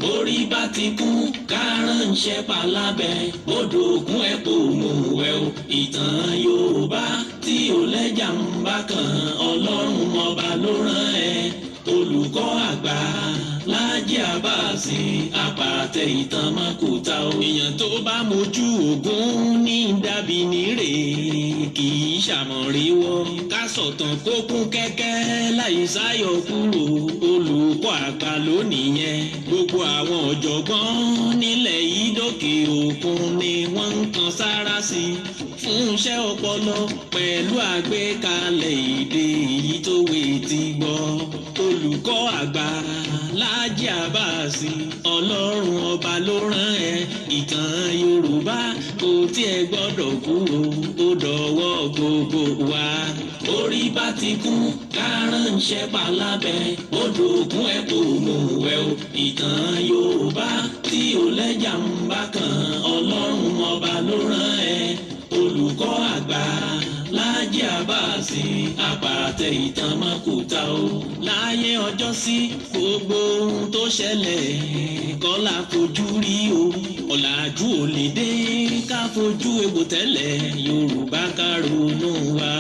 orí bá ti kún kárànṣẹ́ palábẹ́ odò ògùn ẹ̀ kò mú wẹ̀ o. ìtàn Yorùbá tí ò lẹ́jà ń bá kan Ọlọ́run ọba ló rán ẹ. olùkọ́ àgbà Láàjì Àbáàsì àpàtẹ ìtàn mọ́kúta o. èèyàn tó bá mojú Ògún ní dàbí nírè kì í ṣàmọ̀ríwọ́. ká sọ̀tàn kó kún kẹ́kẹ́ láì sáyọ kúrò olùkọ́ àgbà lónìí yẹn. gbogbo àwọn ọ̀jọ̀gbọ́n nílẹ̀ yìí dókè òkun ni wọ́n ń kan sára sí fún iṣẹ́ ọpọlọ pẹ̀lú àgbékalẹ̀ èdè èyí tó wé ti gbọ́. olùkọ́ àgbà Láàjì Àbáàsì Ọlọ́run ọba ló rán ẹ. ìtàn Yorùbá kò tiẹ̀ gbọ́dọ̀ kú o, ó dọ̀wọ́ gbogbo wa. orí bá ti kún kárànṣẹ́ palábẹ́ odò ògùn ẹ̀ kò mú wẹ̀ o. ìtàn Yorùbá tí ò lẹ́jà ń bá kan Ọlọ́run ọba ló rán ẹ. olùkọ́ àgbà Láàjì Àbáàsì àpàtẹ ìtàn mọ́kúta o. láyé ọjọ́ sí gbogbo ohun tó ṣẹlẹ̀ kọ́ la fojú rí o. ọ̀làjú ò lè dé ká fojú egbò tẹ́lẹ̀ Yorùbá ká ronú wa.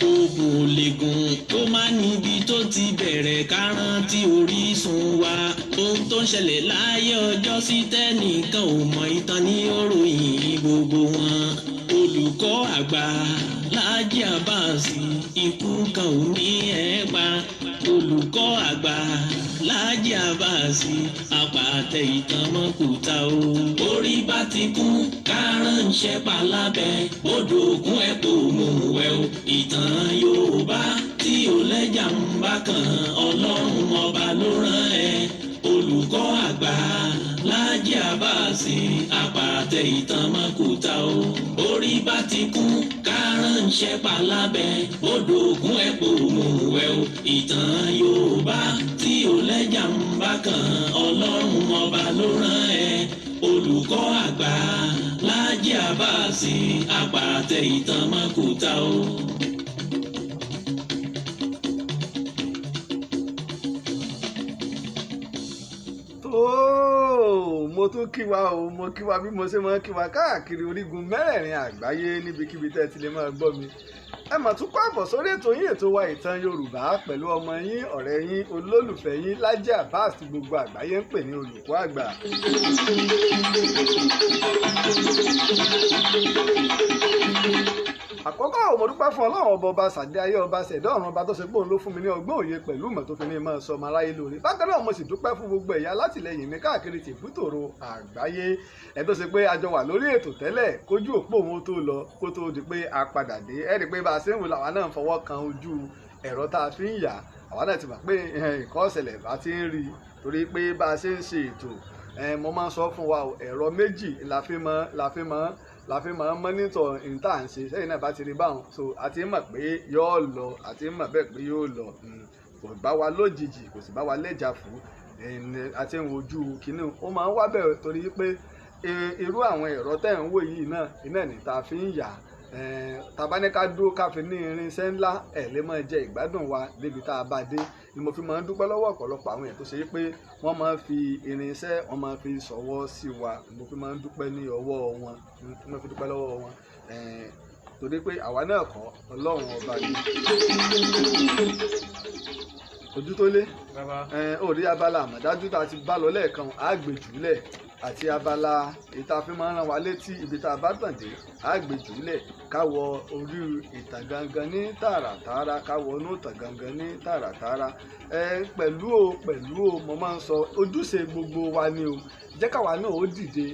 oògùn ò lè gùn kó má níbi tó ti bẹ̀rẹ̀ ká rántí orísun wa. ohun tó ń ṣẹlẹ̀ láyé ọjọ́ sí tẹ́nìkan ò mọ ìtàn ní òròyìn gbogbo wọn. olùkọ́ àgbà Láàjì Àbáàsì ikú kan ò ní ẹ̀ pa. olùkọ́ àgbà Láàjì Àbáàsì àpàtẹ ìtàn mọ́kúta o. orí bá ti kún kárànṣẹ́ palábẹ́ odò ògùn ẹ̀ kò mú wẹ̀ o. ìtàn Yorùbá tí ò lẹ́jà ń bá kan Ọlọ́run ọba ló rán ẹ. olùkọ́ àgbà Láàjì Àbáàsì àpàtẹ ìtàn mọ́kúta o. orí bá ti kún kárànṣẹ́ palábẹ́ odò ògùn ẹ̀ kò mú wẹ̀ o. ìtàn Yorùbá tí ò lẹ́jà ń bá kan Ọlọ́run ọba ló rán ẹ. olùkọ́ àgbà Láàjì Àbáàsì àpàtẹ ìtàn mọ́kúta o. mo tún kí wa o, mo kí wa bí mo ṣe máa kí wa káàkiri orígun mẹ́rẹ̀ẹ̀rin àgbáyé níbikíbi tẹ́ ẹ ti lè máa gbọ́ mi. ẹ mà tún kọ́ àbọ̀ sórí ètò yín, ètò wa ìtàn Yorùbá pẹ̀lú ọmọ yín, ọ̀rẹ́ yín, olólùfẹ́ yín Láàjì Àbáàsì gbogbo àgbáyé ń pè ní olùkọ́ àgbà. àkọ́kọ́ mo dúpẹ́ fún Ọlọ́run ọba sàdé ayé ọba ṣẹ̀dá ọ̀run ọba tó ṣe gbóhùn ló fún mi ní ọgbọ́n òye pẹ̀lú ìmọ̀ tó fi ní máa sọ ọmọ aráyé lórí. bákan náà mo sì dúpẹ́ fún gbogbo ẹ̀yà alátìlẹyìn mi káàkiri tìbútòrò àgbáyé ẹ̀ tó ṣe pé a jọ wà lórí ètò tẹ́lẹ̀ kójú òpó òun tó lọ kó tó di pé a padà dé. ẹ rí i pé bá a ṣe ń wò làwa náà ń fọwọ́ kan ojú ẹ̀rọ tá a fi ń yà, àwa náà ti mọ̀ pé nǹkan ọ̀sẹ̀lẹ̀ bá ti ń rí torí pé bá a ṣe ń ṣe ètò mo máa ń sọ fún wa ẹ̀rọ méjì la fi máa ń mọ́nítọ̀ ìta à ń ṣe sẹ́yìn náà bá ti rí báwọn so àti mọ̀ pé yóò lọ àti mọ̀ bẹ́ẹ̀ pé yóò lọ kò bá wa lójijì kò sì bá wa lẹ́jà fún àti ń wojú kínní ó máa ń wá bẹ̀rẹ̀ torí pé irú àwọn ẹ̀rọ tẹ̀ ń wò yìí náà iná ní ta fi ń yà tabaníká dúró káfí ní irinṣẹ́ ńlá ẹ̀ lè máa jẹ ìgbádùn wa débi tá a bá dé ni mo fi máa ń dúpẹ́ lọ́wọ́ ọ̀pọ̀lọpọ̀ àwọn èèyàn tó ṣe pé wọ́n máa ń fi irinṣẹ́ wọ́n máa ń fi ṣọwọ́ sí wa mo fi máa ń dúpẹ́ ní ọwọ́ wọn mo fi dúpẹ́ lọ́wọ́ wọn torí pé àwa náà kọ́ Ọlọ́run ọba ni. ojú tó lé òrí abala àmọ̀dájú tá a ti bá lọ lẹ́ẹ̀kan àgbèjúlẹ̀ àti abala ìta fi máa ń rán wa létí ibi tá a bá tàn dé àgbèjúlẹ̀ káwọ orí ìtàn gangan ní tààràtààrà káwọ inú ìtàn gangan ní tààràtààrà pẹ̀lú o mo máa ń sọ ojúṣe gbogbo wa ni o jẹ́ káwa náà ó dìde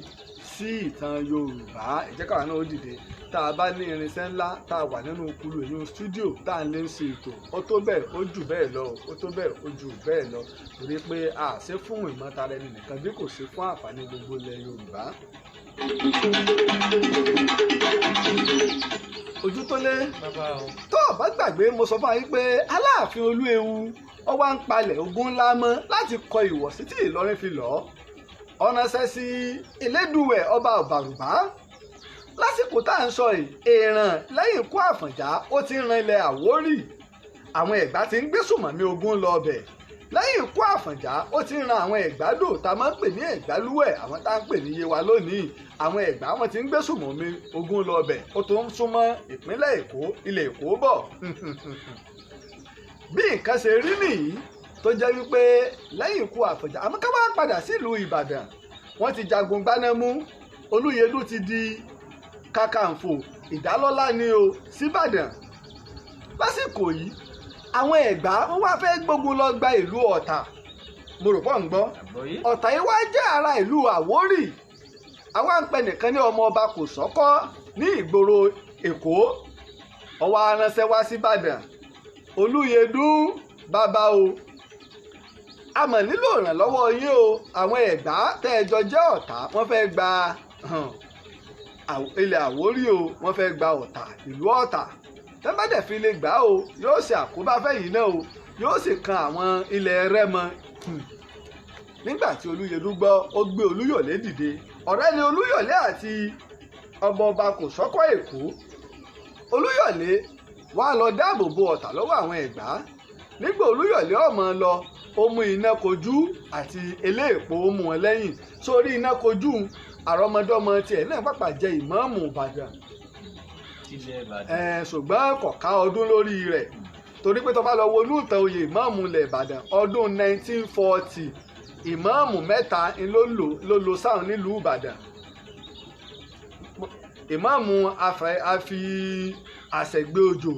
sí ìtàn Yorùbá jẹ́ káwa náà ó dìde tá a bá ní irinṣẹ́ ńlá tá a wà nínú kulu èyí stúdíò tá a lè ń ṣe ètò ó tó bẹ́ẹ̀ ó jù bẹ́ẹ̀ lọ ó tó bẹ́ẹ̀ ó jù bẹ́ẹ̀ lọ torí pé a ṣe fún ìmọ̀tara ẹni nìkan bí kò ṣe fún àǹfààní gbogbo ilẹ̀ Yorùbá. ojú tó lé tó o bá gbàgbé mo sọ fún yín pé Aláàfin Olúewu ó wá ń palẹ̀ ogun ńlá mọ́ láti kọ ìwọ̀sí tí Ìlọrin fi lọ́ ọ̀nà ṣẹ́ sí Elédùwẹ̀ ọba Ọ̀bàrùbá lásìkò tá à ń sọ yìí èèràn lẹ́yìn ikú Àfọ̀njá ó ti ń ran ilẹ̀ Àwórì àwọn Ẹ̀gbá ti ń gbé sùmọ̀mí ogun lọ ọbẹ̀ lẹ́yìn ikú Àfọ̀njá ó ti ń ran àwọn Ẹ̀gbádò tá a máa ń pè ní Ẹ̀gbálúwẹ̀ àwọn tá a ń pè ní Yewa lónìí àwọn Ẹ̀gbá wọn ti ń gbé sùmọ̀mí ogun lọ bẹ̀ ó tó ń súnmọ́ ìpínlẹ̀ Èkó ilẹ̀ Èkó bọ̀ bí nǹkan ṣe rí nìyí tó jẹ́ wípé lẹ́yìn ikú Àfọ̀njá àmọ́ ká wá padà sílùú Ìbàdàn wọ́n ti jagun gbanámú Olúyẹdùn ti di Kàkàǹfò ìdálọ́lá ni o síbàdàn lásìkò yìí àwọn Ẹ̀gbá wọ́n wá fẹ́ gbógun lọ gba ìlú Ọ̀tà mo rò pọ̀ ń gbọ́ Ọ̀tà yìí wá jẹ́ ara ìlú Àwórì àwọn àǹpẹ nìkan ní ọmọ ọba Kòsọ́kọ́ ní ìgboro Èkó ó wá ránṣẹ́ wá síbàdàn Olúyẹdùn bàbá o a mọ̀ nílò ìrànlọ́wọ́ yín o àwọn Ẹ̀gbá tẹ́ ẹ jọ jẹ́ Ọ̀tà wọ́n fẹ́ gba ilẹ̀ Àwórì o wọ́n fẹ́ gba Ọ̀tà ìlú Ọ̀tà tẹ́bàdẹ̀ fi lè gbà o yóò ṣe àkóbá fẹ́yìn náà o yóò sì kan àwọn ilẹ̀ Rẹ́mọ nígbà tí Olúyẹdùn gbọ́ ó gbé Olúyọ̀lé dìde ọ̀rẹ́ ni Olúyọ̀lé àti ọba Kòsọ́kọ́ Èkó Olúyọ̀lé wá lọ dáàbò bo Ọ̀tà lọ́wọ́ àwọn Ẹ̀gbá nígbà Olúyọ̀lé ọmọ lọ ó mú iná kojú àti eléèpo ó mú wọn lẹ́yìn sórí iná kojú àrọ́mọdọ́mọ tiẹ̀ náà pàpà jẹ ìmáàmù Ìbàdàn ṣùgbọ́n kò ká ọdún lórí rẹ̀ torí pé tó bá lọ wo inú ìtàn oyè ìmáàmù ilẹ̀ Ìbàdàn ọdún 1940 ìmáàmù mẹ́ta ló lo sáwọn nílùú Ìbàdàn ìmáàmù àfi àṣẹgbé òjò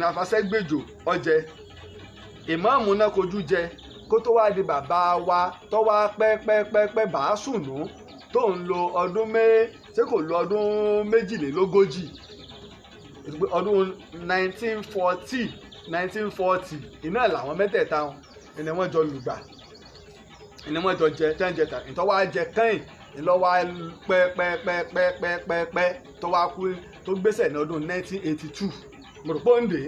àfàṣẹgbèjò ọjẹ ìmáàmù náà kojú jẹ kó tó wá di bàbá wa tó wá pẹ́pẹ́pẹ́pẹ́ bàásùnú tó ń lo ọdún ṣé kò lo ọdún méjìlélógójì ọdún 1940 iná làwọn mẹ́tẹ̀ẹ̀ta ni wọ́n jọ lùgbà ni wọ́n jọ jẹ tẹ́ǹjẹta ìtọ́wá jẹ kẹ́yìn ìlọ́wà pẹ́pẹ́pẹ́pẹ́pẹ́ tó wá kú tó gbéṣẹ̀ ní ọdún 1982 mọ̀rọ̀pọ̀ǹdé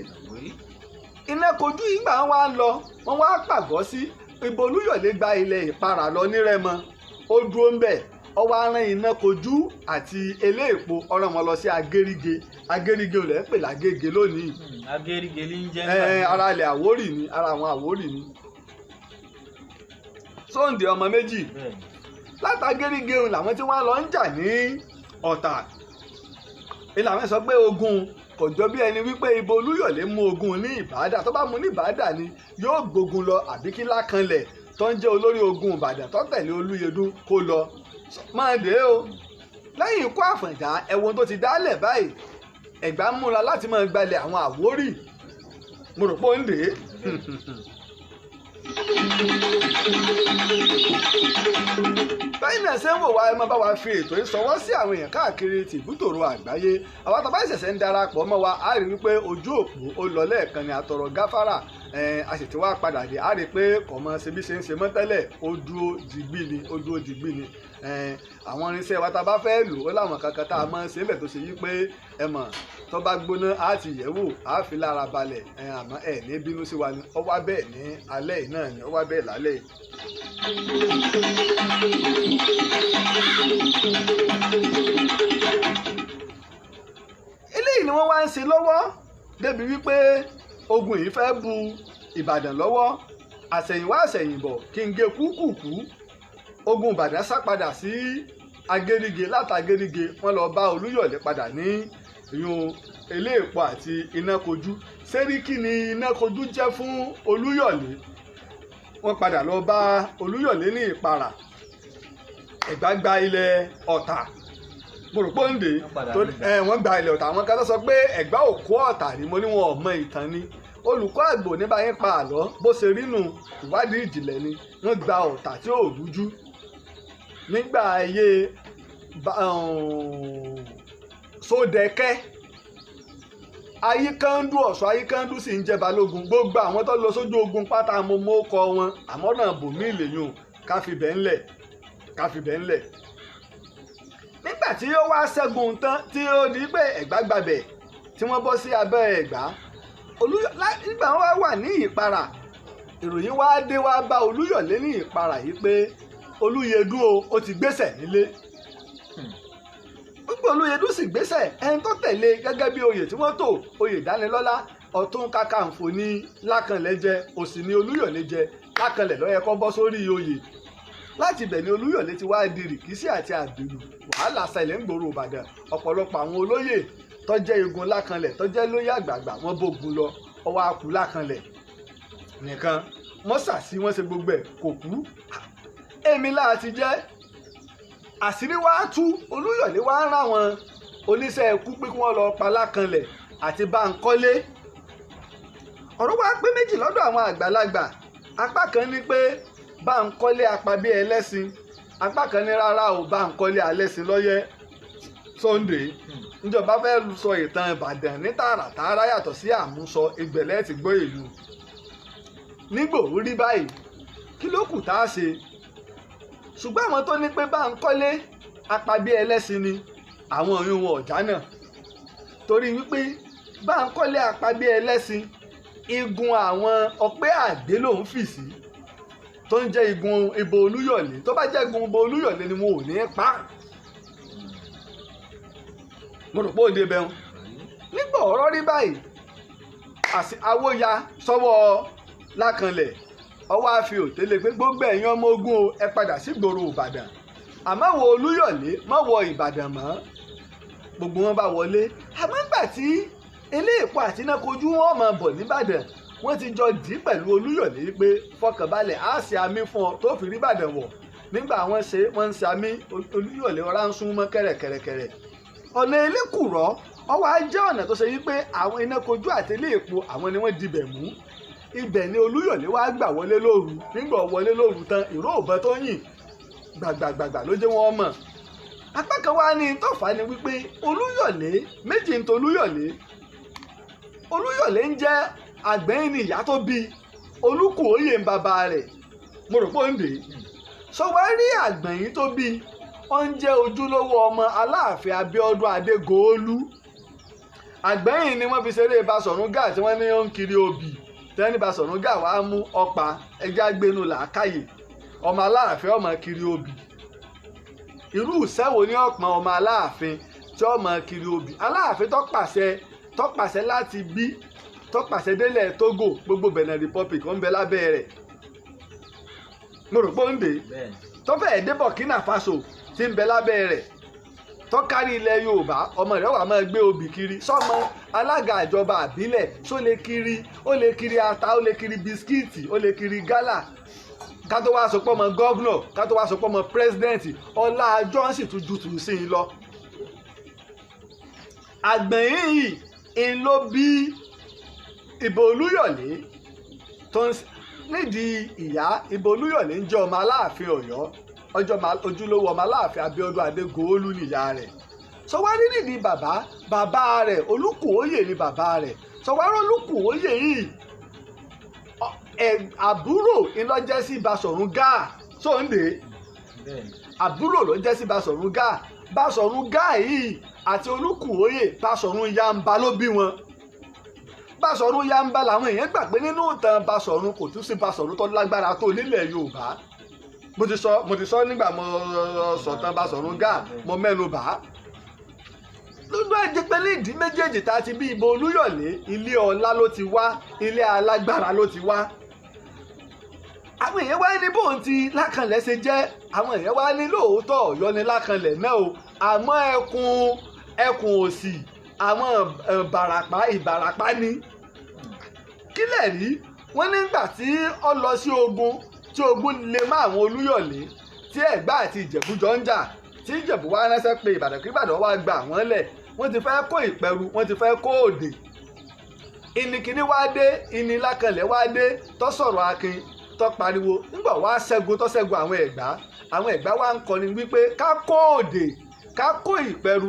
iná kojú ìgbà wa ń lọ wọ́n wá pàgọ́ sí ibo Olúyọ̀lé gba ilẹ̀ Ìparà lọ ní Rẹ́mọ ó dúró ń bẹ̀ ó wá rán iná kojú àti eléèpo ọ̀ràn wọn lọ sí Agérige Agérige olè ń pè lágége lónìí Agérige ní jẹ́ ara ilẹ̀ Àwórì ni ara àwọn Àwórì ni Sóǹdè ọmọ méjì látàgérige làwọn tí wọ́n lọ ń jà ní Ọ̀tà ìlànà sọ pé ogun kò jọ bí ẹni wípé ibo Olúyọ̀lé mú ogun ní Ìbàdàn tó bá mú ní Ìbàdàn ni yóò gbógun lọ àbí kí Lákanlẹ̀ tó ń jẹ́ olórí ogun Ìbàdàn tó tẹ̀lé Olúyẹdùn kó lọ máa dé o lẹ́yìn ikú Àfọ̀njá ẹ̀wọ̀n tó ti dálẹ̀ báyìí Ẹ̀gbá múra láti máa gbalẹ̀ àwọn Àwórì mo rò pé ó ń dé bẹ́ẹ̀ náà ṣe ń wò wá ẹ máa bá wa fi ètò ìsọwọ́ sí àwọn èèyàn káàkiri tìbútòrò àgbáyé àwọn àtàbá ìṣẹ̀ṣẹ̀ ń darapọ̀ mọ́ wa á rí wípé ojú òpó ó lọ lẹ́ẹ̀kan ni àtọ̀rọ̀ gáfárà a sì ti wá padà dé á rí pé kọ̀mọ́ ṣe bí ṣe ń ṣe mọ́ tẹ́lẹ̀ ó dúró digbí ni àwọn irinṣẹ́ wa tá a bá fẹ́ lò ó láwọn kankan tá a máa ń ṣe bẹ̀ tó ṣe yí pé ẹ mọ̀ tó bá gbóná á ti yẹ̀ wò á fi lára balẹ̀ àmọ́ ẹ̀ ní bínú sí wa ni ó wá bẹ́ẹ̀ ní alẹ́ yìí náà ni ó wá bẹ́ẹ̀ lálẹ́ yìí. eléyìí ni wọ́n wá ń ṣe lọ́wọ́ débi wípé ogun yìí fẹ́ bu Ìbàdàn lọ́wọ́ àṣẹ̀yìnwá àṣẹ̀yìnbọ̀ kí n gé kúkúkú ogun Ìbàdàn sá padà sí Agérige látàgérige wọ́n lọ bá Olúyọ̀lé padà ní ìyún eléèpo àti Inákojú Sẹ́ríkì ni Inákojú jẹ́ fún Olúyọ̀lé wọ́n padà lọ bá Olúyọ̀lé ní Ìparà Ẹ̀gbá gba ilẹ̀ Ọ̀tà mo rò pọ́ǹdé wọ́n gba ilẹ̀ Ọ̀tà àwọn kan tó sọ pé Ẹ̀gbá ò kó Ọ̀tà rí mo ní wọn ò mọ ìtàn ni olùkọ́ àgbò ní báyìí pa àlọ́ bó ṣe rínú ìwádìí ìjìnlẹ̀ ni wọ́n gba Ọ̀tà tí ò rújú nígbà ayé Sódẹkẹ́ Ayíkándú Ọ̀ṣọ́ Ayíkándú sì ń jẹ balógun gbogbo àwọn tó lọ sójú ogun pátá mo mọ́ kọ wọn àmọ́ náà bòmí ìlèyùn káfíbẹ̀ ńlẹ̀ nígbà tí ó wá ṣẹ́gun tán tí ó di pé Ẹ̀gbá gbàbẹ̀ tí wọ́n bọ́ sí abẹ́ Ẹ̀gbá nígbà wọn wà ní Ìparà ìròyìn wá dé wá bá Olúyọ̀lé ní Ìparà yìí pé Olúyẹdùn ó ti gbéṣẹ̀ nílé gbogbo Olúyẹdùn sì gbéṣẹ̀ ẹni tó tẹ̀lé gẹ́gẹ́ bí oyè tí wọ́n tò oyè Ìdánilọ́lá ọ̀tún kàkàǹfò ní Lákànlẹ̀ jẹ òsì ní Olúyọ̀lé jẹ Lákànlẹ̀ ló yẹ kó bọ́ sórí oyè láti ibẹ̀ ni Olúyọ̀lé ti wá di rìkísí àti àbìlù wàhálà ṣẹlẹ̀ ń gbòòrò Ìbàdàn ọ̀pọ̀lọpọ̀ àwọn olóyè tó jẹ́ igun Lákànlẹ̀ tó jẹ́ lóyè àgbààgbà wọ́n bógun lọ ọwọ́ akú Lákànlẹ̀ nìkan wọ́n ṣàṣì wọ́n ṣe gbogbo ẹ̀ kò kú èmi láti jẹ́ àṣírí wá tú Olúyọ̀lé wá rán àwọn oníṣẹ́ ikú pé kí wọ́n lọ pa Lákànlẹ̀ àti Báńkọ́lé ọ̀rọ̀ wá pé méjì lọ́dọ̀ àwọn àgbàlagbà apá kan ní pé Báńkọ́lé apabí ẹlẹ́sìn apá kan ní rárá o Báńkọ́lé alẹ́sìn lọ́yẹ́ Sunday níjọba fẹ́ sọ ìtàn Ìbàdàn ní tààràtààrà yàtọ̀ sí àmúsọ ìgbẹ̀lẹ́ ti gbọ́ ìlú nígbò rí báyìí kí ló kù tá a ṣe ṣùgbọ́n àwọn tó ní pé Báńkọ́lé apabí ẹlẹ́sìn ni àwọn òyìn wọn ọ̀já náà torí wípé Báńkọ́lé apabí ẹlẹ́sìn igun àwọn Ọpẹ́ Àdé lòún fì sí tó ń jẹ́ igun Ìbò Olúyọ̀lé tó bá jẹ́ igun Ìbò Olúyọ̀lé ni wọn ò ní pa mo rò pé òde bẹ́ẹ̀ nígbà ọ̀rọ̀ rí báyìí awóya sọ́wọ́ Lákànlẹ̀ ọwọ́ àfi òtélé pé gbogbo ẹ̀yin ọmọ ogun o ẹ padà sí gbòòrò Ìbàdàn àmọ́ wọ Olúyọ̀lé má wọ Ìbàdàn mọ́ gbogbo wọn bá wọlé àmọ́ nígbà tí Ilé-Ìpò àti Inákojú wọn máa bọ̀ nìbàdàn wọ́n ti jọ dì í pẹ̀lú Olúyọ̀lé pé fọkànbalẹ̀ á ṣe àmì fún ọ tó fi rí Ìbàdàn wọ̀ nígbà wọ́n ń ṣe àmì Olúyọ̀lé ọ̀rá ń sún mọ́ kẹ̀rẹ̀kẹ̀rẹ̀ ọ̀nà Elékùrọ́ ọwọ́ á jẹ́ ọ̀nà tó ṣe wípé àwọn Inákojú àti Ilé-Ìpò àwọn ni wọ́n dibẹ̀ mú ibẹ̀ ni Olúyọ̀lé wá gbà wọlé lóru nígbà wọlé lóru tán ìró òbọn tó yìn gbàgbàgbàgbà ló jẹ́ wọ́n mọ̀ apá kan wá ní tọ́fà ni wípé Olúyọ̀lé méjì ń to Olúyọ̀lé ń jẹ́ Àgbẹ̀yìn ni ìyá tó bí Olúkòóyè ń bàbá rẹ̀ mo rò pé ó ń dè é sọ wá rí Àgbẹ̀yìn tó bí ó ń jẹ́ ojúlówó ọmọ Aláàfin Abíọ́dún Adégòólú Àgbẹ̀yìn ni wọ́n fi ṣeré Basọ̀rún Gáà tí wọ́n ní ó ń kiri obì tẹ́ni Basọ̀rún Gáà wàá mú ọ̀pá ẹja gbénu làákàyè ọmọ Aláàfin ọmọ kiri obì irú ìṣẹ́wò ní ọ̀pọ̀ ọmọ Aláàfin tí ọmọ kiri obì Aláàfin tó pàṣẹ láti bí tó pàṣẹ délẹ̀ Togo gbogbo Benin Republic ó ń bẹ lábẹ́ rẹ̀ mo rò pé ó ń dè tó fẹ́ẹ̀ dé Burkina Faso tí ń bẹ lábẹ́ rẹ̀ tó kárí ilẹ̀ Yorùbá ọmọ rẹ̀ wà máa gbé obì kiri sọ́mọ alága ìjọba àbílẹ̀ só lè kiri ata ó lè kiri bisikíìtì ó lè kiri gálà ká tó wá sọ pé ọmọ gọ́vnọ̀ ká tó wá sọ pé ọmọ pírẹ́sidẹ́ǹtì ọlá Johnson tún ju tù sí i lọ. Àgbẹ̀yìn yìí ń ló bí Ìbò Olúyọ̀lé tó ń nídìí ìyá Ìbò Olúyọ̀lé ń jẹ́ ọmọ Aláàfin Ọ̀yọ́ ojúlówó ọmọ Aláàfin Abíọ́dún Adégòólú nìyá rẹ̀ sọ wá rí nídìí bàbá rẹ̀ Olúkòóyè ni bàbá rẹ̀ sọ wá rọ́ Olúkòóyè yìí àbúrò ńlọ́jẹ́ sí Basọ̀rún Gáà sóńdè àbúrò ló jẹ́ sí Basọ̀rún Gáà yìí àti Olúkòóyè Basọ̀rún Yamba ló bí wọn Basọ̀rún Yamba làwọn èèyàn gbà pé nínú ìtàn Basọ̀rún kò tún sí Basọ̀rún tó lágbára tó nílẹ̀ Yorùbá mo ti sọ nígbà mo sọ̀tàn Basọ̀rún Gáà mo mẹ́nu bà á lójú àjẹpẹ́lẹ́ ìdí méjèèjì tá a ti bí Ìbò Olúyọ̀lé ilé ọlá ló ti wá ilé alágbára ló ti wá àwọn èèyàn wá ní bóun ti Lákànlẹ̀ ṣe jẹ́ àwọn èèyàn wá ní lóòótọ́ Ọ̀yọ́ ni Lákànlẹ̀ náà o àmọ́ ẹkùn òsì àwọn Ìbàràpá ni kílẹ̀ rí wọ́n nígbà tí ó lọ sí ogun tí ogun lè má àwọn Olúyọ̀lé tí Ẹ̀gbá àti Ìjẹ̀bú jọ ń jà tí Ìjẹ̀bú wá ránṣẹ́ pé Ìbàdàn kí Ìbàdàn wá gbà wọ́n lẹ̀ wọ́n ti fẹ́ kó Ìpẹ̀rù wọ́n ti fẹ́ kó Òdè ìnìkíní wá dé ìní Lákànlẹ̀ wá dé tó sọ̀rọ̀ akin tó pariwo nígbà wá ṣẹ́gun tó ṣẹ́gun àwọn Ẹ̀gbá wá ń kọni wípé ká kó Òdè ká kó Ìpẹ̀rù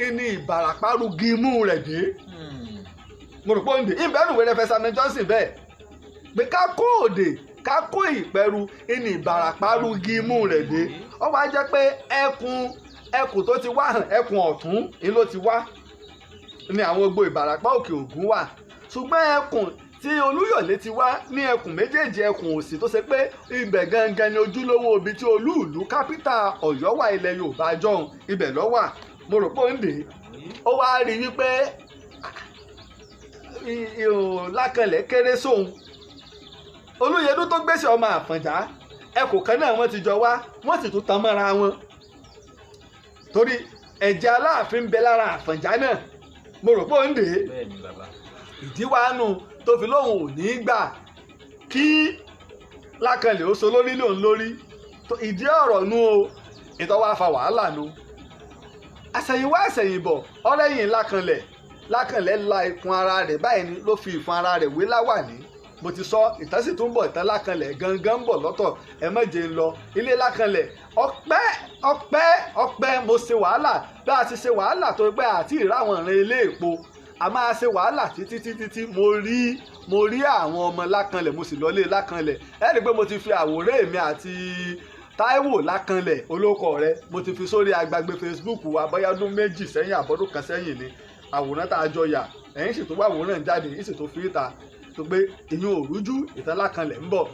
ìní Ìbàràpá rugi imú rẹ̀ dé mo rò pé ó ń dè ìbẹ́rù wẹ́rẹ́ fẹ́ Samuel Johnson bẹ́ẹ̀ pé ká kó Òdè ká kó Ìpẹ̀rù ìní Ìbàràpá rugi imú rẹ̀ dé ó wá jẹ́ pé ẹkùn tó ti wá hàn ẹkùn ọ̀tún ni ló ti wá ní àwọn gbogbo Ìbàràpá Òkè Ògùn wà ṣùgbọ́n ẹkùn tí Olúyọ̀lé ti wá ní ẹkùn méjèèjì ẹkùn òsì tó ṣe pé ibẹ̀ gangan ni ojúlówó ibi tí olúùlú kápítà Ọ̀yọ́ wà ilẹ̀ Yorùbá jọ̀hún ibẹ̀ ló wà mo rò pé ó ń dè é ó wá rí wípé Lákànlẹ̀ kéré sóhun Olúyẹdùn tó gbèsè ọmọ Àfọ̀njá ẹkùn kan náà wọ́n ti jọ wá wọ́n sì tún tan mọ́ra wọn torí ẹ̀jẹ̀ Aláàfin ń bẹ lára Àfọ̀njá náà mo rò pé ó ń dè é ìdí wa nù tó fi lóhùn ò ní gbà kí Lákànlẹ̀ ó so lórí lòun lórí ìdí ọ̀rọ̀ nu o ìtọ́wá fa wàhálà nu àṣẹ̀yìnwá àṣẹ̀yìnbọ̀ ọ̀rẹ́yìn Lákànlẹ̀ la ikùn ara rẹ̀ báyìí ni ló fi ìfun ara rẹ̀ wé láwàní mo ti sọ ìtàn sì tún bọ̀ ìtàn Lákànlẹ̀ gangan ń bọ̀ lọ́tọ̀ ẹ má jẹ́ ń lọ ilé Lákànlẹ̀ ọpẹ́ mo ṣe wàhálà bí a ti ṣe wàhálà tó pẹ́ àti ìráwọn ìran ilé èpo a máa ṣe wàhálà títí mo rí àwọn ọmọ Lákànlẹ̀ mo sì lọlé Lákànlẹ̀ ẹ rí i pé mo ti fi àwòrán èmi àti Táíwò Lákànlẹ̀ olóko rẹ mo ti fi sórí agbègbè Facebook wa bóyá ọdún méjì sẹ́yìn àbọ̀dún kan sẹ́yìn ni àwòrán tá a jọ yà ẹ̀yìn sì tó wá àwòrán jáde yìí sì tó fi ìta tó pé ìyún òrújú ìtàn Lákànlẹ̀ ń bọ̀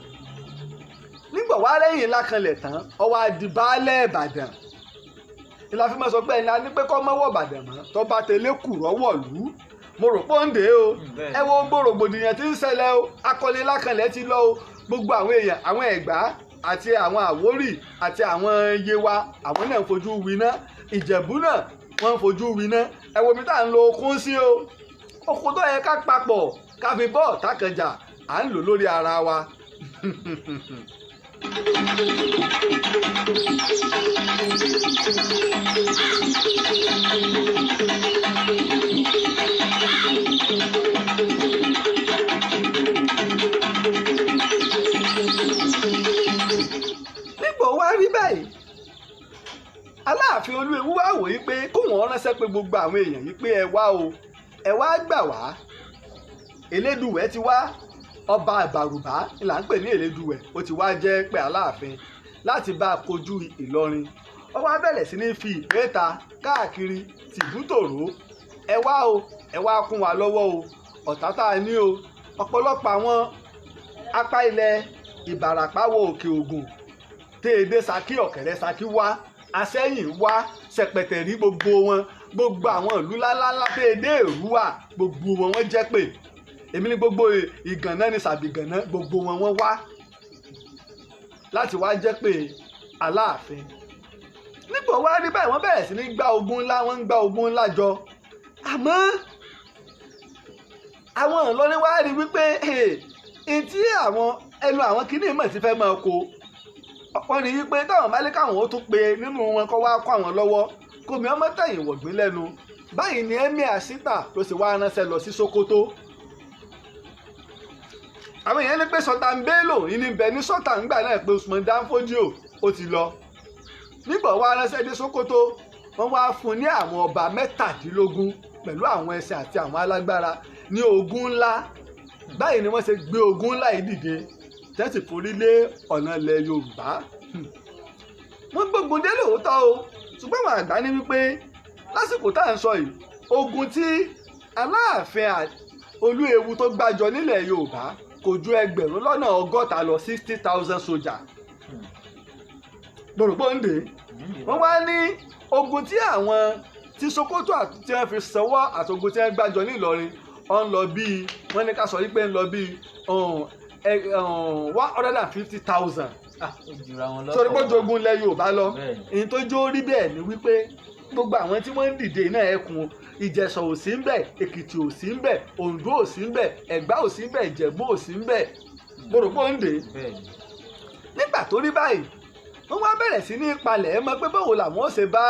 nígbà wá rẹ́yìn Lákànlẹ̀ tán ó wá di baálẹ̀ Ìbàdàn ìlà fi máa sọ pé ẹni a ní pé kọ́ mọ́wọ́ Ìbàdàn mọ́ tó bá tẹ̀lé kùrọ̀ wọ̀lú mo rò pé ó ń dè é o ẹ wo gbòrògbòdìyàn tí ń ṣẹlẹ̀ o akọni Lákànlẹ̀ ti lọ o gbogbo àwọn èèyàn àwọn Ẹ̀gbá àti àwọn Àwórì àti àwọn Yewa àwọn náà ń fojú winá Ìjẹ̀bú náà wọ́n ń fojú winá ẹ wo mi tá à ń lo okun sí o okun tó yẹ ká papọ̀ ká fi bọ́ ọ̀tá kan jà à ń lò lórí ara wa. nígbà wá rí báyìí Aláàfin Olúewu wá wò yí pé kóun ránṣẹ́ pé gbogbo àwọn èèyàn yìí pé ẹ wá o ẹ wá gbà wá Elédùwẹ̀ ti wá ọba Ìbàrùbá là ń pè ní Elédùwẹ̀ ó ti wá jẹ́ pé Aláàfin láti bá a kojú Ìlọrin ó wá bẹ̀rẹ̀ sí ní fi ìpẹ́ta káàkiri tìbútòrò ẹ wá o ẹ wá kún wa lọ́wọ́ o ọ̀tá tá a ní o ọ̀pọ̀lọpọ̀ àwọn apá ilẹ̀ Ìbàràpá wọ Òkè Ògùn téèdé Ṣakí Ọ̀kẹ́rẹ́ Ṣakí wá Àṣẹ̀yìn wá Ṣẹ̀pẹ̀tẹ̀rí gbogbo àwọn ìlú ńláńlá téèdé Èrúwà gbogbo wọn jẹ́ pé èmi ní gbogbo Ìgànná ní Ṣàbìgànná gbogbo wọn wá láti wá jẹ́ pé Aláàfin nígbà wá rí báyìí wọ́n bẹ̀rẹ̀ sí ní gbá ogun ńlá wọ́n ń gbá ogun ńlá jọ àmọ́ àwọn Ìlọrin wá rí wípé etí àwọn ẹnu àwọn kìíní mọ̀ sí fẹ́ máa kó wọ́n rí wípé táwọn bá lé káwọn ó tún pe nínú wọn kó wá kó àwọn lọ́wọ́ kó mi ọmọ tẹ̀yìn wọ̀gbìn lẹ́nu báyìí ni Emir Sita ló sì wá ránṣẹ́ lọ sí Sókótó àwọn èèyàn ní pé Sultan Bello ní bẹ ní Sultan ńgbà náà pé Usman Dan Fodio ó ti lọ nígbà wá ránṣẹ́ dé Sókótó wọ́n wá fún ní àwọn ọba 17 pẹ̀lú àwọn ẹṣin àti àwọn alágbára ní ogun ńlá báyìí ni wọ́n ṣe gbé ogun ńlá yìí dìde tẹ́sí forí lé ọ̀nà ilẹ̀ Yorùbá wọ́n gbógun dé lóòótọ́ o ṣùgbọ́n àwọn àgbà ní wípé lásìkò tá à ń sọ yìí ogun tí Aláàfin Olúewu tó gbàjọ nílẹ̀ Yorùbá kò ju 1,60,000 lọ 60,000 sójà gbòrògbò ń dè wọ́n wá ní ogun tí àwọn tí Sókótó tí wọ́n fi sanwó àti ogun tí wọ́n gbàjọ ní Ìlọrin ó ń lọ bíi wọ́n ní ká sọ wípé ń lọ bíi 150,000 sórí gbọ́dọ̀ ogun ilẹ̀ Yorùbá lọ èyí tó jó rí bẹ́ẹ̀ ni wípé gbogbo àwọn tí wọ́n ń dìde náà ẹkùn Ìjẹ̀ṣà ò sí ń bẹ̀ Èkìtì ò sí ń bẹ̀ Oǹdó ò sí ń bẹ̀ Ẹ̀gbá ò sí ń bẹ̀ Ìjẹ̀bú ò sí ń bẹ̀ gbòrògbò ń dè nígbà tó rí báyìí wọ́n wá bẹ̀rẹ̀ sí ní palẹ̀ ẹ mọ̀ pé báwo làwọn ó ṣe bá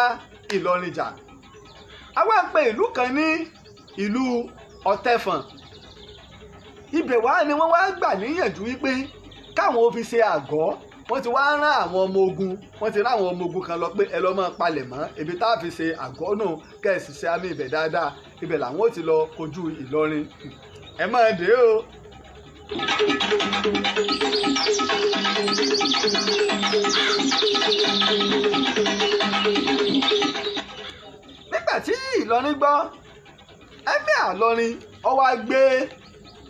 Ìlọrin jà àwa ń pe ìlú kan ní ìlú Ọ̀tẹ̀fọ̀n ibẹ̀ wá ni wọ́n wá gbà níyànjú wípé káwọn ó fi ṣe àgọ́ wọ́n ti wá rán àwọn ọmọ ogun wọ́n ti rán àwọn ọmọ ogun kan lọ pé ẹ lọ máa palẹ̀ mọ́ ibi tá a fi ṣe àgọ́ náà kẹ́ẹ̀sì ṣe àmì ibẹ̀ dáadáa ibẹ̀ làwọn ó ti lọ kojú Ìlọrin ẹ máa dé o. nígbà tí Ìlọrin gbọ́ Emir Ìlọrin ó wá gbé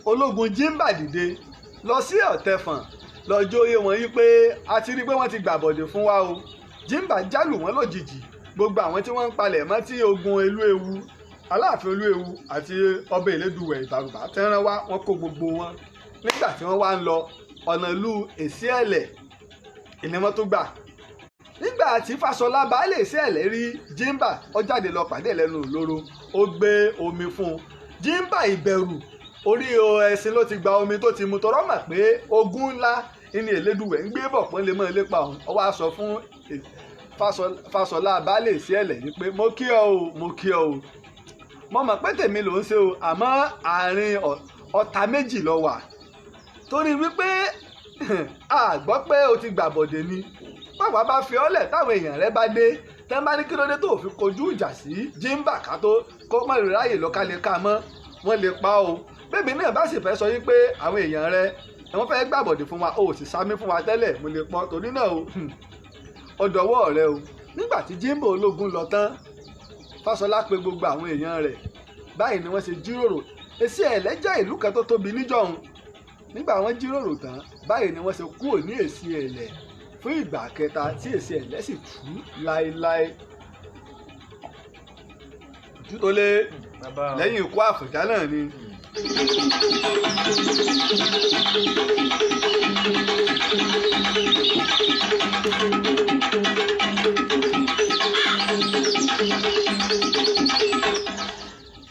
ológun Jimba dìde lọ sí Ọ̀tẹ̀fọ̀n lọ́jọ́ oyè wọn yí pé a ti rí pé wọ́n ti gbàbọ̀dè fún wa o Jimba jálù wọ́n lójijì gbogbo àwọn tí wọ́n ń palẹ̀ mọ́ tí ogun Olúewu Aláàfin Olúewu àti ọba Elédùwẹ̀ Ìbàrùbá tẹ́ràn wá wọ́n kó gbogbo wọn nígbà tí wọ́n wá ń lọ ọ̀nà ìlú Èsíẹ̀lẹ̀ ìní wọn tó gbà. Nígbà tí Fáṣọlá baálé Èsíẹ̀lẹ̀ rí Jímbà ó jáde lọ pàdé lẹ́nu ìloro ó gbé omi fún un. Jímbà ìbẹ̀rù orí ẹṣin ló ti gba omi tó ti mu tọrọ mọ̀ pé ogun ńlá ní Elédùwẹ̀ ń gbé bọ̀ pọ́n lè mọ́ lépa òun. Ó wá sọ fún Fáṣọlá baálé Èsíẹ̀lẹ̀ yìí pé mo kí ọ o mo kí ọ o mo mọ̀ pé tèmi ló ń ṣe o àmọ́ àárín ọ̀tá méjì ló wà torí wípé a gbọ́ pé o ti gbàbọ̀dé ni bàbá bá fi ọ́lẹ̀ táwọn èèyàn rẹ bá dé tẹ́ bá ní kí ló dé tó fi kojú ìjà sí Jímbà ká tó kó mọ̀ ráyè lọ́kàlẹ̀ ká mọ́ wọ́n lè pa o bébí náà bá sì fẹ́ sọ yín pé àwọn èèyàn rẹ wọ́n fẹ́ gbàbọ̀dé fún wa o sì sámi fún wa tẹ́lẹ̀ mo lè pọ́n torí náà o ọ̀dọ̀wọ́ rẹ o. Nígbà tí Jímbà ológun lọ tán Fáṣọlá pe gbogbo àwọn èèyàn rẹ̀ báyìí ni wọ́n ṣe jíròrò. Èsíẹ̀lẹ̀ jẹ́ ìlú kan tó tóbi níjọ̀hún. Nígbà wọ́n jíròrò tán báyìí ni wọ́n ṣe kúrò ní Èsíẹ̀lẹ̀ fún ìgbà kẹta tí Èsíẹ̀lẹ̀ sì tú láéláé. Ojútólé lẹ́yìn ikú Àfọ̀njá náà ni.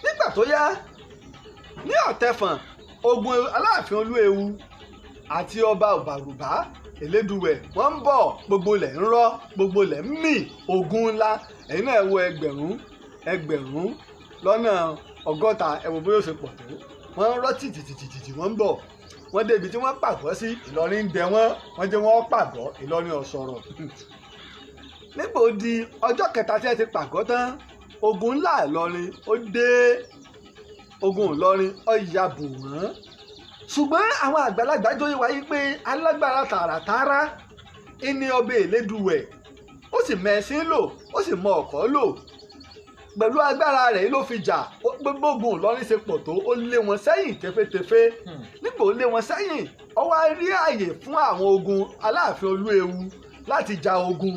Nígbà tó yá ní Ọ̀tẹ̀fọ̀n ogun Aláàfin Olúewu àti ọba Ìbàrùbá Elédùwẹ̀ wọ́n ń bọ̀ gbogbo lẹ̀ ń rọ́ gbogbo lẹ̀ ń mì ogun ńlá ẹ̀yin náà wo ẹgbẹ̀rún lọ́nà 60 ẹ̀wọ̀n bóyá ó ṣe pọ̀ tó wọ́n ń rọ́ tìtìtìtì wọ́n ń bọ̀ wọ́n débi tí wọ́n pàgọ́ sí Ìlọrin ń dẹ wọ́n jẹ́ wọ́n pàgọ́ Ìlọrin ò sọ̀rọ̀. Nígbà ó di ọjọ́ kẹta tí ẹ ti pàgọ́ tán ogun ńlá Ìlọrin ó dé ogun Ìlọrin ó ya bò wọ́n ṣùgbọ́n àwọn àgbàlagbà jóyè wáyé pé alágbára tààràtàrà ní ọba Elédùwẹ̀ ó sì mẹ̀sìn lò ó sì mọ ọ̀kọ́ lò pẹ̀lú agbára rẹ̀ ló fi jà gbogbo ogun Ìlọrin ṣe pọ̀ tó ó lé wọn sẹ́yìn tẹ́fẹ́tẹ́fẹ́ nígbà ó lé wọn sẹ́yìn ó wá rí àyè fún àwọn ogun Aláàfin Olúewu láti ja ogun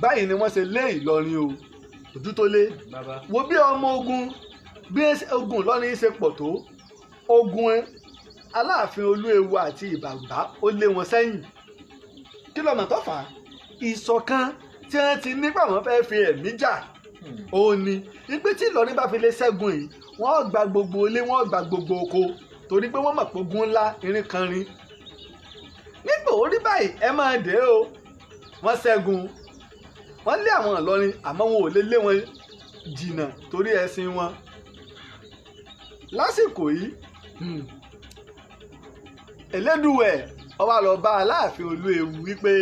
báyìí ni wọ́n ṣe lé Ìlọrin o. Ojútólé wo bí ọmọ ogun bí ogun Ìlọrin ṣe pọ̀ tó ogun Aláàfin Olúewu àti Ìbàrùbá ó lé wọn sẹ́yìn kí ló mọ̀ tó fà á ìṣọ̀kan tí wọ́n ti nígbà wọ́n fẹ́ fi ẹ̀mí jà ó ní ipe tí Ìlọrin bá fi lè ṣẹ́gun yìí wọ́n gba gbogbo ilé wọ́n gba gbogbo oko torí pé wọ́n mọ̀ pé ogun ńlá irin kan rin nígbà orí báyìí ẹ máa dé o wọ́n ṣẹ́gun wọ́n lé àwọn Ìlọrin àmọ́ wọn ò lè lé wọn jìnnà torí ẹṣin wọn lásìkò yìí Elédùwẹ̀ ó wá lọ bá Aláàfin Olúewu wípé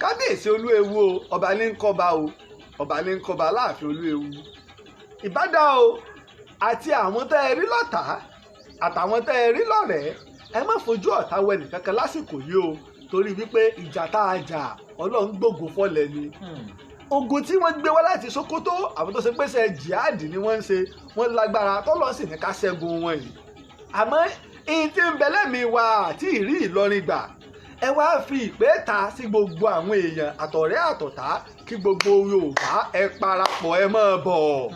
kábíyèsí Olúewu o ọba ní ń kọ́ba o ọba ní ń kọ́ba Aláàfin Olúewu ìbádá o àti àwọn tẹ́ ẹ rí lọ́tà àtàwọn tẹ́ ẹ rí lọ́rẹ̀ẹ́ ẹ má fojú ọ̀tá wẹ nìkankan lásìkò yìí o torí wípé ìjà tá a jà Ọlọ́run gbógo fọ́lẹ̀ ni ogun tí wọ́n gbé wá láti Sókótó àwọn tó ṣe pèsè jihad ni wọ́n ń ṣe wọ́n lágbára tọ́lọ́ sì ní ká ṣẹ́gun wọn yìí àmọ́ ìyìn tí ń bẹ lẹ́mìí wa àti ìrí Ìlọrin gbà ẹ wá fi ìpè ta sí gbogbo àwọn èèyàn àtọ̀rẹ́ àtọ̀tá kí gbogbo Yorùbá ẹ parapọ̀ ẹ máa bọ̀.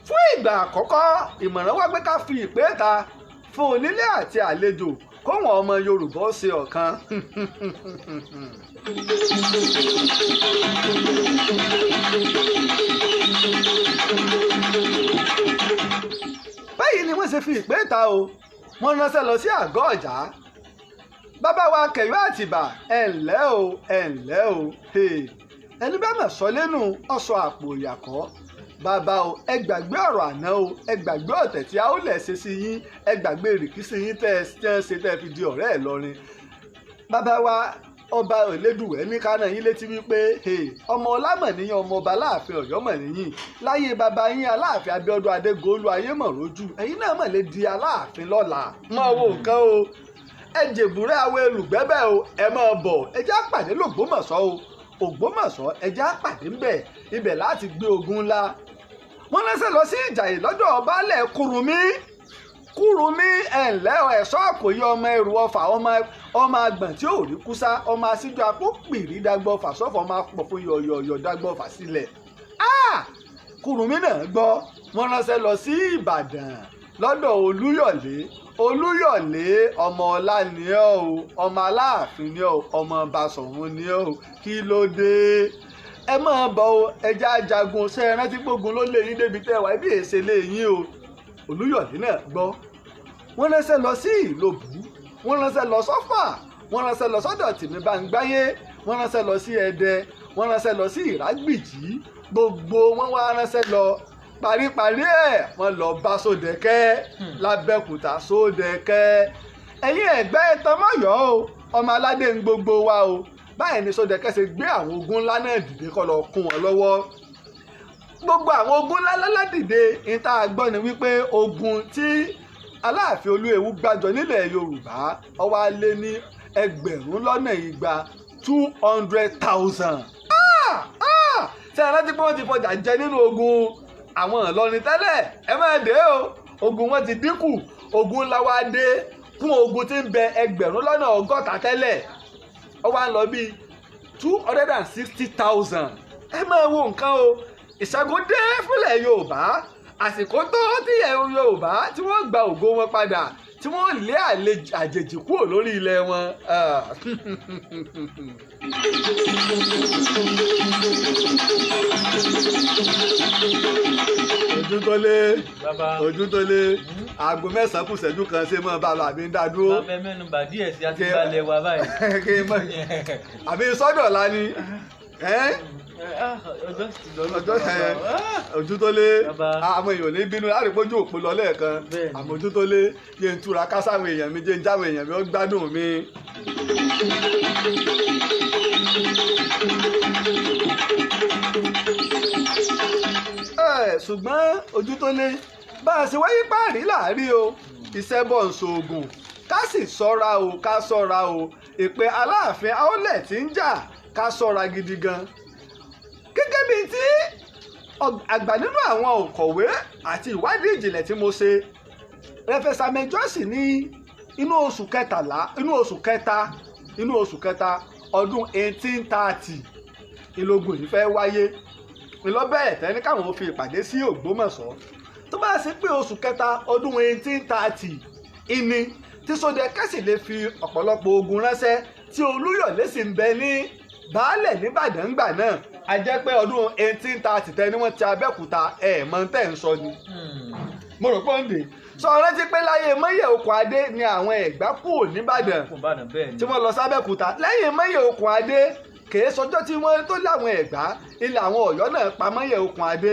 Fún ìgbà àkọ́kọ́ ìmọ̀ràn wá pé ká fi ìpè ta fún onílé àti àlejò kówọn ọmọ Yorùbá ó ṣe ọ̀kan. Báyìí ni wọ́n ṣe fi ìpè ta o wọ́n ránṣẹ́ lọ sí àgọ́ Ọ̀já bàbá wa Kẹ̀yọ́ Àtìbà ẹ ǹlẹ́ o ẹ ǹlẹ́ o ẹni bá mà sọ lẹ́nu ọ̀sọ̀ àpò ìyàkọ́ bàbá o ẹ gbàgbé ọ̀rọ̀ àná o ẹ gbàgbé ọ̀tẹ̀ tí a ó lẹ̀ ṣe sí yín ẹ gbàgbé rìkísí yín tẹ́ ẹ ṣe tẹ́ ẹ fi di ọ̀rẹ́ ẹ̀ lọ́rin bàbá wa ọba Elédùwẹ̀ ní kánà yín létí wípé ọmọ ọlámọ̀ níyàn ọmọ ọba Aláàfin Ọ̀yọ́ mọ̀ níyìn láyé bàbá yín Aláàfin Abíọ́dún Adégòólú ayé mọ̀ rójú ẹ̀yin náà mọ̀ lè di Aláàfin lọ́la mọ̀ wo nǹkan o ẹ jèbúrẹ́ àwọn olùgbẹ́bẹ̀ o ẹ máa bọ̀ ẹ jẹ́ àpàdé l'Ògbómọ̀ṣọ́ o Ògbómọ̀ṣọ́ ẹ jẹ́ àpàdé ńbẹ̀ ibẹ̀ láti gbé ogun ńlá wọ́n ránṣẹ́ lọ sí Ìjàyè lọ́dọ̀ baálẹ̀ Kúrúmí ẹ̀ǹlẹ́ ẹ̀ṣọ́ àkòyí ọmọ ẹrù ọfà ọmọ àgbọ̀n tí ò rí kúsá ọmọ aṣíjú apó pìrí dágbọ́ ọfà sọ́fọ̀ ọmọ apọ̀ fún yọ̀yọ̀yọ̀ dágbọ́ ọfà sílẹ̀ Kúrúnmí náà gbọ́ wọ́n ránṣẹ́ lọ sí Ìbàdàn lọ́dọ̀ Olúyọ̀lé ọmọ ọlá ni ọ́ o ọmọ Aláàfin ni ọ́ o ọmọ Basọ̀run ni ọ́ o kí ló dé ẹ máa bọ̀ o ẹja ajagun ṣe é rántí gbógun ló lé yín débi tẹ́ wá ibi èsè lé yín o Olúyọ̀lé náà gbọ́ wọ́n ránṣẹ́ lọ sí Ìlobù wọ́n ránṣẹ́ lọ sọ́fà wọ́n ránṣẹ́ lọ sọ́dọ̀ Tìmì Báńgbáyé wọ́n ránṣẹ́ lọ sí Ẹdẹ wọ́n ránṣẹ́ lọ sí Ìrágbìjí gbogbo wọn wá ránṣẹ́ lọ paríparí ẹ̀ wọ́n lọ bá Sódẹ̀kẹ́ l'Abẹ́òkúta Sódẹ̀kẹ́ ẹ̀yin Ẹ̀gbẹ́ ẹ̀tàn mọ́yọ́ o ọmọ aládé ń gbogbo wa o báyìí ni Sódẹ̀kẹ́ ṣe gbé àwọn ogun ńlá náà dìde kọ́ lọ kún wọn lọ́wọ́ gbogbo àwọn ogun ńlá dìde ìta gbọ́ ni wípé ogun tí Aláàfin Olúewu gbàjọ nílẹ̀ Yorùbá ó wá lé ní 200,000 ṣé ẹ rántí pé wọ́n ti fọjà jẹ nínú ogun àwọn Ìlọrin tẹ́lẹ̀ ẹ máa dé o ogun wọn ti dínkù ogun ńlá wá dé fún ogun tí ń bẹ 160,000 tẹ́lẹ̀ ó wá ń lọ bí 260,000 ẹ máa wo nǹkan o ìṣẹ́gun dé fúnlẹ̀ Yorùbá àsìkò tó tí Yorùbá tí wọ́n gba ògo wọn padà tí wọ́n lé àjèjì kúrò lórí ilẹ̀ wọn. ojú tó lé aago 9 kù ìṣẹ́jú kan ṣe mọ́ bá lọ àbí ń dá dúró. máa mẹ́nu bà díẹ̀ sí àti balẹ̀ wa báyìí. àbí sọ́dọ̀ la ni ojú tó lé àwọn èèyàn ní bínú láti pójú òpó lọ lẹ́ẹ̀kan àmọ́ ojú tó lé yé ń túra ká sáwọn èèyàn mi jẹ́ ń jáwọn èèyàn mi ó gbádùn mi. ṣùgbọ́n ojú tó lé bá a ṣe wáyé páàrí láàrí o iṣẹ́ bọ̀ ń ṣoògùn ká sì ṣọ́ra o ká ṣọ́ra o èpè Aláàfin Àọ́lẹ̀ tí ń jà ká ṣọ́ra gidi gan. Gẹ́gẹ́ bíi tí àgbà nínú àwọn òǹkọ̀wé àti ìwádìí ìjìnlẹ̀ tí mo ṣe Reverend Samuel Johnson ní inú oṣù kẹta ọdún 1830 ìlógun yìí fẹ́ wáyé ìlọ́bẹ̀ẹ́ tẹ́ni káwọn fi ìpàdé sí Ògbómọ̀ṣọ́ tó bá ṣe pé oṣù kẹta ọdún 1830 ìní tí Sódẹ̀kẹ́ sì lè fi ọ̀pọ̀lọpọ̀ ogun ránṣẹ́ tí Olúyọ̀lé sì ń bẹ ní baálẹ̀ nìbàdàn gbà náà a jẹ́ pé ọdún 1830 tẹ́ni wọ́n ti Abẹ́òkúta mọ̀ tẹ́ ń sọ ni. mo rò pé ó ń dè sọ rántí pé láyé Mọ́yẹ̀ Okùnadé ni àwọn Ẹ̀gbá kúrò nìbàdàn tí wọ́n lọ sábẹ́òkúta lẹ́yìn Mọ́yẹ̀ Okùnadé kèé sọjọ́ tí wọ́n tó láwọn Ẹ̀gbá ilẹ̀ àwọn Ọ̀yọ́ náà pa Mọ́yẹ̀ Okùnadé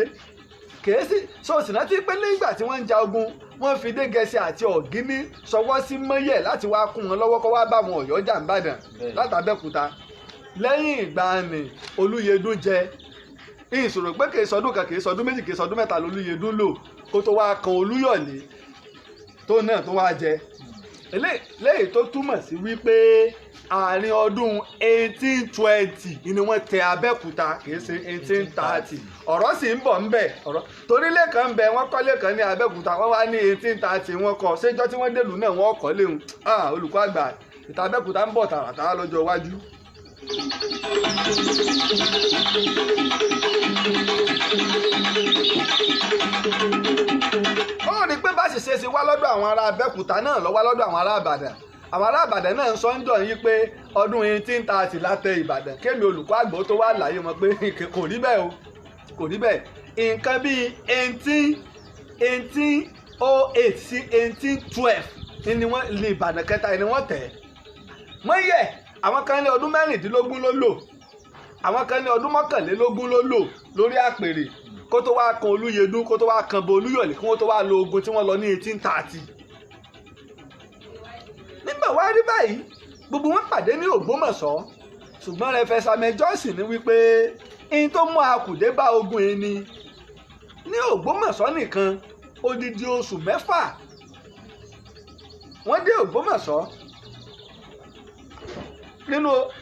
kèé sí sọ̀sì rántí pé nígbà tí wọ́n ń ja ogun wọ́n fi Dégẹṣin àti Ọ̀gíní sọwọ́ sí Mọ́yẹ̀ láti wá kún wọn lọ́wọ́ kó wá bá àwọn Ọ̀yọ́ jà nìbàdàn látàbẹ́òkúta lẹ́yìn ìgbà ni Olúyẹdùn jẹ ìṣòro pé kìí sọdún kan kìí sọdún méjì kìí sọdún mẹ́ta lolúyẹdùn lò kó tó wá kan Olúyọ̀lé tó náà tó wá jẹ eléyìí tó túmọ̀ sí wípé àárín ọdún 1820 ni wọ́n tẹ Abẹ́òkúta kìí ṣe 1830 ọ̀rọ̀ sì ń bọ̀ ńbẹ̀ ọ̀rọ̀ torí lẹ́ẹ̀kan ń bẹ wọ́n kọ́ lẹ́ẹ̀kan ní Abẹ́òkúta wọ́n wá ní 1830 wọ́n kọ́ ṣéjọ́ tí wọ́n dèlù náà wọ́n kọ́ léhùn olùkọ́ àgbà ìta Abẹ́òkúta ń bọ̀ tààràtàrà lọ́jọ́ iwájú. ó rí pé bá ṣiṣẹ́ sí wá lọ́dọ̀ àwọn ará Abẹ́òkúta náà lọ wá lọ́dọ̀ àwọn ará Ìbàdàn àwọn ará Ìbàdàn náà ń sọ ń jọ yí pé ọdún 1830 látẹ Ìbàdàn kémi olùkọ́ àgbà tó wá láyé wọn pé kò rí bẹ́ẹ̀ o kò rí bẹ́ẹ̀ nǹkan bíi 1808 sí 1812 ni wọ́n lè Ìbàdàn kẹta ni wọ́n tẹ̀ Mọ́yẹ̀ àwọn kan ní ọdún 16 ló lò àwọn kan ní ọdún 21 ló lò lórí àpèrè kó tó wá kan Olúyẹdùn kó tó wá kan bo Olúyọ̀lé kí wọ́n tó wá lo ogun tí wọ́n lọ ní 1830. nígbà wá rí báyìí gbogbo wọn pàdé ní Ògbómọ̀ṣọ́ ṣùgbọ́n Reverend Samuel Johnson ní wípé ihun tó mú akùdé bá ogun yìí ni ní Ògbómọ̀ṣọ́ nìkan odidi oṣù 6 wọ́n dé Ògbómọ̀ṣọ́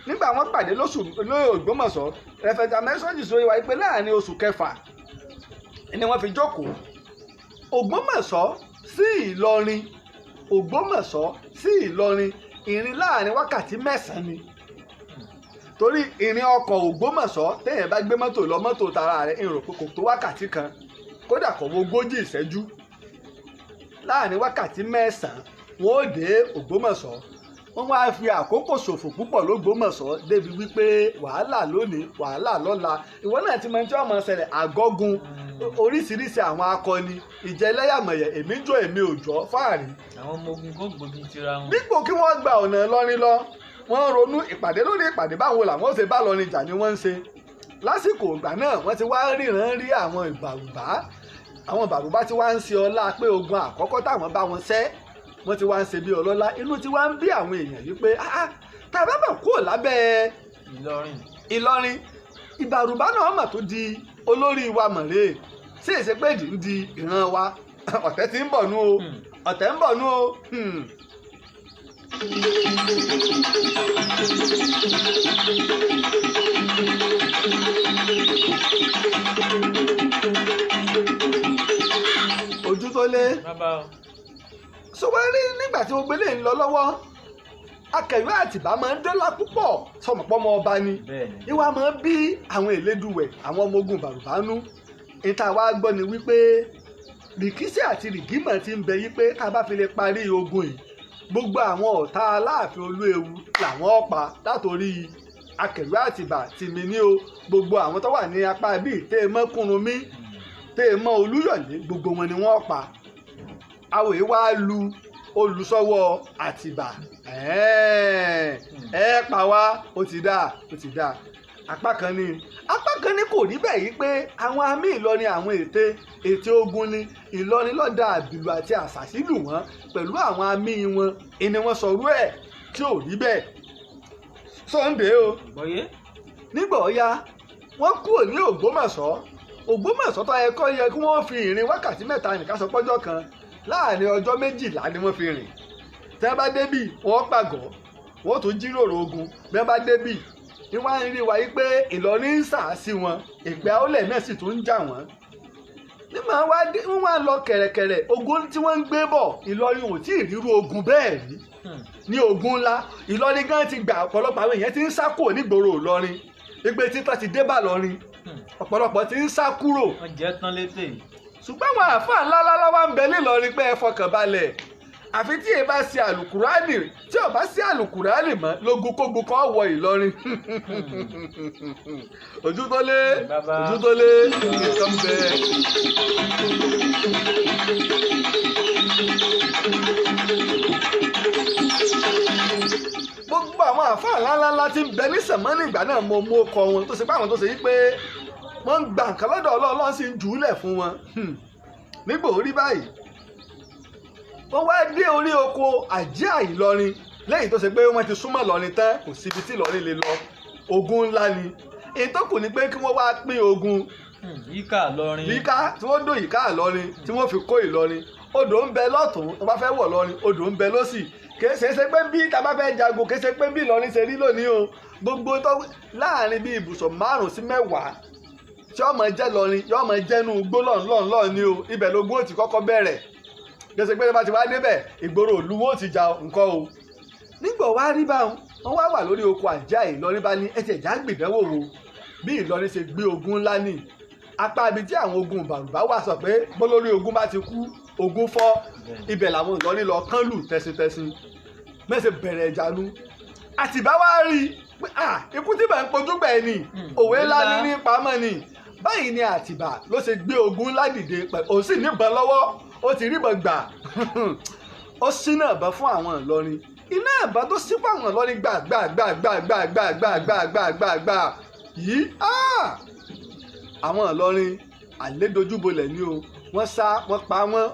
nígbà wọn pàdé lóṣù Ògbómọ̀ṣọ́ Reverend Samuel Johnson sọ ìwà ìpè láàrin oṣù 6 ni wọ́n fi jókòó Ògbómọ̀ṣọ́ sí Ìlọrin Ògbómọ̀ṣọ́ sí Ìlọrin ìrìn láàrin wákàtí 9 ni torí ìrìn ọkọ̀ Ògbómọ̀ṣọ́ téèyàn bá gbé mọ́tò lọ mọ́tò tara rẹ̀ ìrò pé kò tó wákàtí kan kódà kò wọ 40 ìṣẹ́jú láàrin wákàtí 9 wọ́n ó dé Ògbómọ̀ṣọ́ wọ́n wá fi àkókò ṣòfò púpọ̀ lÓgbómọ̀ṣọ́ débi wípé wàhálà lónìí wàhálà lọ́la ìwọ náà ti mọ tí wọ́n mọ̀ ṣẹlẹ̀ àgọ́gun oríṣiríṣi àwọn akọni ìjẹlẹ́yàmẹ̀yẹ èmi jọ èmi ò jọ fáàrí. àwọn ọmọ ogun kò gbógun tira wọn. dípò kí wọ́n gba ọ̀nà Ìlọrin lọ wọ́n ronú ìpàdé lórí ìpàdé báwo làwọn ó ṣe bá Ìlọrin jà ni wọ́n ń ṣe lásìkò ìgbà náà wọ́n ti wá ríran rí àwọn ìbàrùbá tí wá ń ṣe ọlá pé ogun àkọ́kọ́ táwọn bá wọn ṣẹ́ wọ́n ti wá ń ṣe bí ọlọ́lá inú ti wá ń bí àwọn èèyàn yìí pé tá a bá bẹ̀ kúrò lábẹ́ Ìlọrin ìbàrùbá náà mà tó di olórí wa mọ̀rẹ́ sí ìṣepèdì ń di ìran wa ọ̀tẹ̀ tí ń bọ̀ nú o ọ̀tẹ̀ ń bọ̀ nú o. ojú tó lé sọwọ́rí nígbà tí gbogbo eléyìí ń lọ lọ́wọ́ Akẹ̀wé Àtìbá máa ń dọ́là púpọ̀ sọmọpọ́mọ ọba ni ìwà máa ń bí àwọn Elédùwẹ̀ àwọn ọmọ ogun bàrùbánú ìta wa gbọ́ ni wípé Rìkíṣí àti Rìgímọ̀ ti ń bẹ yí pé ká bá fi lè parí ogun yìí gbogbo àwọn ọ̀tá Aláàfin Olúewu làwọn ọ̀pá látòrí Akẹ̀wé Àtìbá tìmí ní o gbogbo àwọn tó wà ní apá bíi tẹ́ ẹ mọ́ Kúrúnmí tẹ́ ẹ mọ́ Olúyọ̀lé gbogbo wọn ni wọ́n pa àwòye wá lu olùsọ́wọ́ Àtìbá ẹ pa wá ó ti dáa apá kan ní kò rí bẹ́ẹ̀ yìí pé àwọn àmì Ìlọrin àwọn ète ogun ni Ìlọrin lọ́dà àbìlù àti àṣàṣìlù wọn pẹ̀lú àwọn àmì wọn ẹni wọn sọrú ẹ̀ tí ò rí bẹ́ẹ̀ Sunday o nígbà ọ̀ya wọ́n kúrò ní Ògbómọ̀ṣọ́ tó yẹ kí wọ́n fi ìrìn wákàtí 3 nìkan sọ pọ́jọ́ kan láàrin ọjọ́ 12 ni wọ́n fi rìn tí wọ́n bá débì wọ́n pàgọ́ wọ́n tún jíròrò ogun bí wọ́n bá débì ni wọ́n á rí wáyé pé Ìlọrin ń sà sí wọn ìpè àólẹ̀ náà sì tún ń jà wọ́n nígbà wọ́n wá lọ kẹ̀rẹ̀kẹ̀rẹ̀ ogun tí wọ́n ń gbé bọ̀ Ìlọrin ò tí ì ríru ogun bẹ́ẹ̀ rí ní ogun ńlá Ìlọrin gan ti gbà ọ̀pọ̀lọpọ̀ àwọn èèyàn ti ń sá kúrò nígboro Ìlọrin ìgbé títọ́ ti dé bá Ìlọrin ọ̀pọ̀lọpọ̀ ti ń sá kúrò. wọ́n jẹ́ tán létè. ṣùgbọ́n àwọn àáfàá ńláńlá wá ń bẹ nílọrin pé ẹ fọkàn balẹ̀ àfi tí ẹ bá ṣe àlùkùránì tí ò bá ṣe àlùkùránì mọ́ lógun kógun kan wọ Ìlọrin. ojú tó lé nǹkan bẹ. gbogbo àwọn àáfàá ńláńlá tí ń bẹ ní sẹ̀mọ́nì ìgbà náà mo mú ọkọ wọn tó ṣe pé àwọn tó ṣe yí pé wọ́n ń gba nǹkan lọ́dọ̀ Ọlọ́run sì ń jùúlẹ̀ fún wọn. nígbà orí báyìí wọ́n wá dé orí oko Àjíà Ìlọrin lẹ́yìn tó ṣe pé wọ́n ti súnmọ́ Ìlọrin tán kò síbi tí Ìlọrin lè lọ ogun ńlá ni èyí tó kù ni pé kí wọ́n wá pín ogun yíká Ìlọrin tí wọ́n dó yíká Ìlọrin tí wọ́n fi kó Ìlọrin odò ń bẹ lọ́tún tó bá fẹ́ wọ̀ Ìlọrin odò ń bẹ lọ́sì kìí ṣe pé bí tá bá fẹ́ jagun kìí ṣe pé bí Ìlọrin ṣe rí lónìí o gbogbo tó láàrin bí ibùsọ̀ 5 sí 10 tí ọmọ jẹ́ lọrin yọ ọmọ jẹ́nu gbólọ́nlọ́nlọ́ ni o ibẹ̀ lógún ó ti kọ́kọ́ bẹ̀rẹ̀ gbèsè pé bá ti wá débẹ̀ ìgboro òluwó ti jà nǹkan o. nígbà wá rí báwọn wọn wá wà lórí oko Àjíà Ìlọrin bá ní ẹtì ẹ̀já gbìdánwò wo bí Ìlọrin ṣe gbé ogun ńlá ní apá ibi tí àwọn ogun bàrùbá wà sọ pé bólórí ogun bá ti kú ogun fọ́ ibẹ̀ làwọn Ìlọrin lọ kán lù tẹsintẹsin mẹ́sẹ̀ bẹ̀rẹ̀ ìjànú Àtìbá wá rí pé ikú tí bẹ̀ ń pojú gbẹ̀ ni òwe ńlá ní pamọ́ ni báyìí ni Àtìbá ló ṣe gbé ogun ńlá dìde pẹ̀ òun sì níbọn lọ́wọ́ ó ti ríbọn gbà ó ṣínà ìbọn fún àwọn Ìlọrin iná ìbọn tó ṣí fún àwọn Ìlọrin gbà yìí àwọn Ìlọrin àlédojúbolẹ̀ ni o wọ́n sá wọ́n pa wọ́n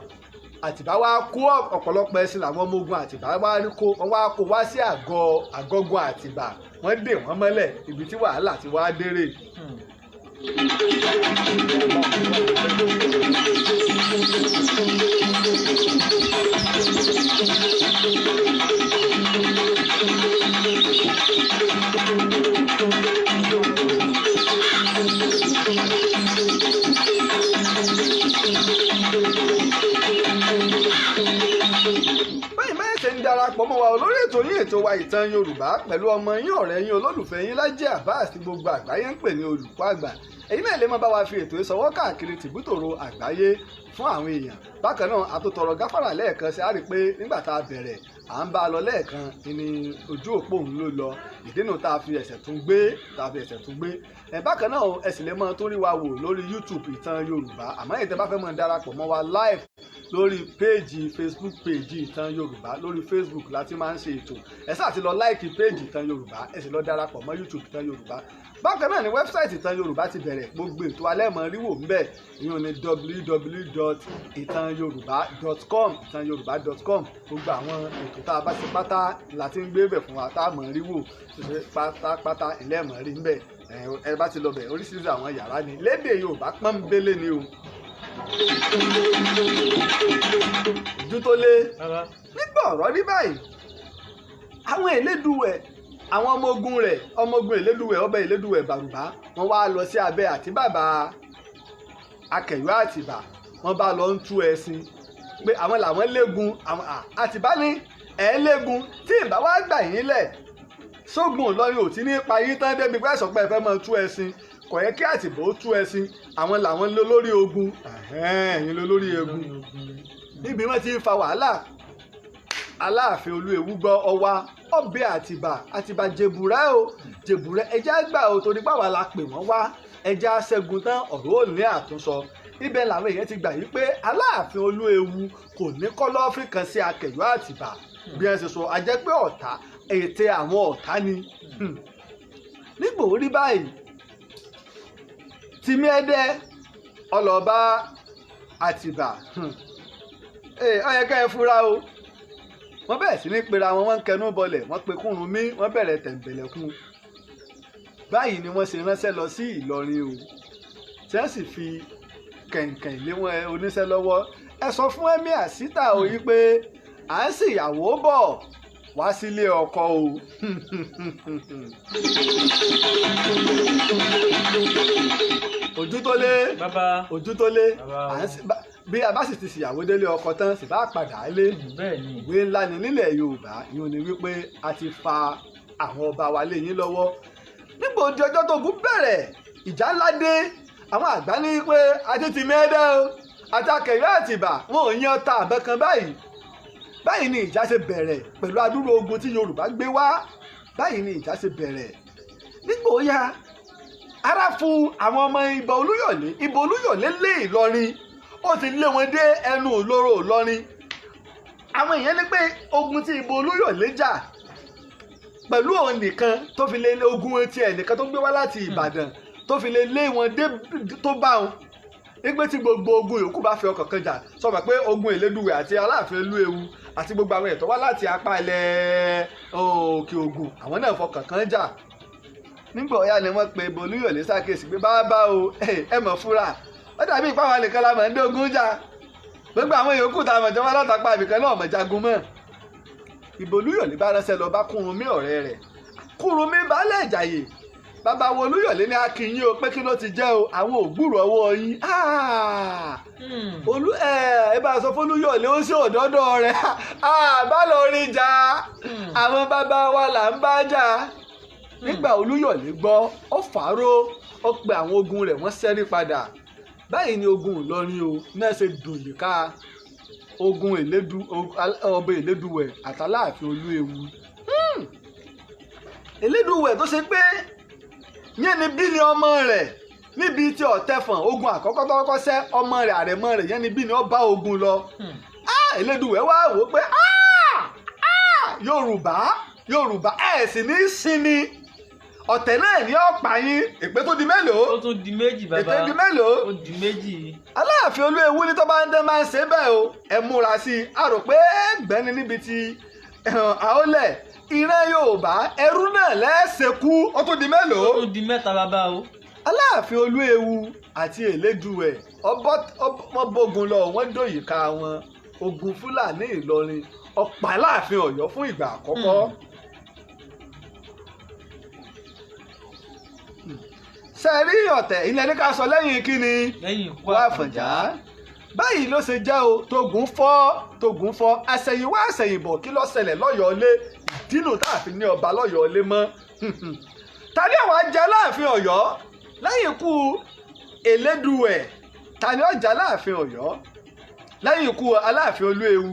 Àtìbá wá kó ọ̀pọ̀lọpọ̀ ẹṣin làwọn ọmọ ogun Àtìbá wá rí kó wọ́n wá kó wá sí àgọ́gun Àtìbá wọ́n dè wọ́n mọ́lẹ̀ ibi tí wàhálà ti wá dérè. darapọ̀ mọ́ wa lórí ètò yín ètò wa ìtàn Yorùbá pẹ̀lú ọmọ yín ọ̀rẹ́ yín olólùfẹ́ yín Lájí Abbas tí gbogbo àgbáyé ń pè ní olùkọ́ àgbà. Ẹ̀yin náà lè máa bá wa fi ètò ìsọwọ́ káàkiri tìbútòrò àgbáyé fún àwọn èèyàn. Bákan náà a tó tọrọ gáfárà lẹ́ẹ̀kan sí, a rí i pé nígbà tá a bẹ̀rẹ̀ à ń bá a lọ lẹ́ẹ̀kan ní ojú òpó òun ló lọ, ìdínú tá a fi ẹsẹ̀ tún gbé. Bákan náà ẹ sì lè máa tún rí wa wò lórí YouTube ìtàn Yorùbá, àmọ́ èyí tẹ́ bá fẹ́ máa darapọ̀ mọ́ wa live lórí Facebook page ìtàn Yorùbá lórí Facebook láti máa ń ṣe ètò. Ẹ sáà ti lọ láìkì page ìtàn Yorùbá, ẹ sì lọ darapọ̀ mọ́ YouTube ìtàn Yorùbá. Bákan náà ni wẹ́bsáìtì ìtàn Yorùbá ti bẹ̀rẹ̀, gbogbo ètò alẹ́ mọ̀ ríwò ńbẹ̀, ìyẹn ní www.itanyoruba.com itanyoruba.com. gbogbo àwọn ètò tá a bá ṣe pátá la ti ń gbé bẹ̀ fún wa tá a mọ̀ ríwò pátápátá ilé mọ̀ rí ńbẹ̀. Ẹ bá ti lọ bẹ̀ oríṣiríṣi àwọn yàrá ni lédè Yorùbá pọ́nbélé ni o. Ojú tó lé nígbà ọ̀rọ̀ rí báyìí, àwọn Elédùwẹ̀ àwọn ọmọ ogun Elédùwẹ̀ ọba Elédùwẹ̀ Bàrùbá wọ́n wá lọ sí abẹ́ àti bàbá Akẹ̀yọ́ Àtìbà, wọ́n bá lọ ń tú ẹṣin pé àwọn làwọn léegun. Àtìbá ní ẹ̀ léegun tí ìbá wá gbà yín lẹ̀ sógun Ìlọrin ò tí ní pa yín tán débi pé ẹ̀sọ́ pé ẹ fẹ́ máa tú ẹṣin, kò yẹ kí Àtìbá ó tú ẹṣin, àwọn làwọn lólórí ogun. Ẹ̀yin lólórí ogun. Níbi wọ́n ti ń fa wàhálà, Aláàfin Olúewu gbọ́ ọwá ọbẹ̀ Àtìbà jèbùrẹ́ o jèbùrẹ́ ẹjẹ́ àgbà o torí pàwọ́ la pè wọ́n wá, ẹjẹ́ àṣẹ́gun tán ọ̀rọ̀ ò ní àtúnsọ. Ibẹ̀ làwọn èèyàn ti gbà yí pé Aláàfin Olúewu kò ní kọ́lọ́fín kan sí Akẹ̀yọ́ Àtìbà bí wọ́n ṣe sọ, a jẹ́ pé ọ̀tá ète àwọn ọ̀tá ni. Nígbò rí báyìí Tìmí Ẹdẹ ọlọ́ba Àtìbà, ó yẹ ká ẹ fura o. Wọ́n bẹ̀rẹ̀ sí ní pera wọn, wọ́n ń kẹnu bọlẹ̀, wọ́n pe Kúrúnmí, wọ́n bẹ̀rẹ̀ tẹ̀m̀bẹ̀lẹ̀kún. Báyìí ni wọ́n ṣe ránṣẹ́ lọ sí Ìlọrin o, tí wọ́n sì fi kẹ̀ǹkẹ̀ lé wọn oníṣẹ́ lọ́wọ́. Ẹ sọ fún Emir Sita o yí pé à ń ṣèyàwó bọ̀ wá sílé ọkọ o. Ojú tó lé bí a bá sì ti ṣìyàwó délé ọkọ tán sì bá padà lé. Ìwé ńlá ni nílẹ̀ Yorùbá, ìyẹn ni wípé a ti fa àwọn ọba wa lé yín lọ́wọ́. Nígbà òdi ọjọ́ tó gún bẹ̀rẹ̀ ìjà ńlá dé, àwọn àgbà ní pé àti Tìmí Ẹdẹ o àti Akẹ̀yọ́ Àtìbà wọn ò yan ta àbẹ kan báyìí. Báyìí ni ìjà ṣe bẹ̀rẹ̀ pẹ̀lú adúrú ogun tí Yorùbá gbé wá. Báyìí ni ìjà ṣe bẹ̀rẹ̀. Nígbà ó yá ara fún àwọn ọmọ Ìbà Olúyọ̀lé lé Ìlọrin, ó ti lé wọn dé ẹnu òlóró Ìlọrin. Àwọn èèyàn ní pé ogun tí Ìbà Olúyọ̀lé jà pẹ̀lú òun nìkan tó fi lé ogun ti ẹ̀ nìkan tó gbé wá láti Ìbàdàn tó fi lé wọn dé tó bá wọn. Nígbà tí gbogbo ogun yòókù bá fi ọkàn kan jà, sọ ma pé ogun Elédùwẹ̀ àti Aláàfin Olúewu àti gbogbo àwọn ẹ̀tọ́ wá láti apá ilẹ̀ Òkè Ògùn, àwọn náà fọkàn kan jà. Nígbà ọ̀yá ni wọ́n pe Ìbà Olúyọ̀lé ṣàkíyèsí pé bàbá o ẹ mọ̀ fúra, ó dàbí ìpá wa nìkan la mọ̀ ń dé ogun jà, gbogbo àwọn yòókù tá a mọ̀ jẹ́ wá látàpá ibìkan náà mọ̀ jagun mọ́. Ìbà Olúyọ̀lé bá ránṣẹ́ lọ bá Kúrúnmí ọ̀rẹ́ rẹ̀. Kúrúnmí baálé Ìjàyè, bàbá wo Olúyọ̀lé ní akínyìn o pé kí ló ti jẹ́ o, àwọn ògbúrò ọwọ́ yín. Ẹ bá sọ fún Olúyọ̀lé ó sì òdọ́dọ̀ rẹ̀, bá lọ rí jà, àwọn bàbá wa là ń bá jà. Nígbà Olúyọ̀lé gbọ́ ó fàáró, ó pe àwọn ogun rẹ̀ wọ́n ṣẹ́rí padà. Báyìí ni ogun Ìlọrin o náà ṣe dòyè ká ogun ọba Elédùwẹ̀ àtàláàfin Olúewu. Elédùwẹ̀ tó ṣe pé yẹn ni bí ni ọmọ rẹ̀ níbi tí Ọ̀tẹ̀fọ̀n ogun àkọ́kọ́ tó kọ́kọ́ ṣẹ́ ọmọ rẹ̀ àrẹ̀mọ rẹ̀ yẹn ni bí ni ó bá ogun lọ. Elédùwẹ̀ wá wò ó pé Yorùbá ẹ̀ sì ní sinmi, ọ̀tẹ̀ náà ní ọ̀pá yín. Èpè tó di mélòó? Ó tún di méjì bàbá. Èpè di mélòó? Ó di méjì. Aláàfin Olúewu ní tó bá ń dán máa ń ṣe bẹ́ẹ̀ o, ẹ múra sí i. A rò pé gbẹ́ni níbi tí àólẹ̀ ìran Yorùbá ẹrú náà lẹ́sẹ̀kú. Ó tún di mélòó? Ó tún di mẹ́ta bàbá o. Aláàfin Olúewu àti Elédùwẹ̀ wọ́n bógun lọ, wọ́n dòyìká wọn. Ogun Fúlàní Ìlọrin ọ̀pá Aláàfin Ọ̀yọ́ fún ìgbà àkọ́kọ́. Ṣé rí ọ̀tẹ̀ ilẹ̀ ní ká sọ lẹ́yìn kíni? Lẹ́yìn ikú Àfọ̀njá. báyìí ló ṣe jẹ́ o tógun fọ́ àṣẹ̀yìnwá àṣẹ̀yìnbọ̀ kí ló ṣẹlẹ̀ lọ́yọ̀ọ́lé ìdínú táàfin ní ọba lọ́yọ̀ọ́lé mọ́ ta ni àwọn ajá láàfin Ọ̀yọ́ lẹ́yìn ikú Elédùwẹ̀ ta ni ọjà láàfin Ọ̀yọ́ lẹ́yìn ikú Aláàfin Olúewu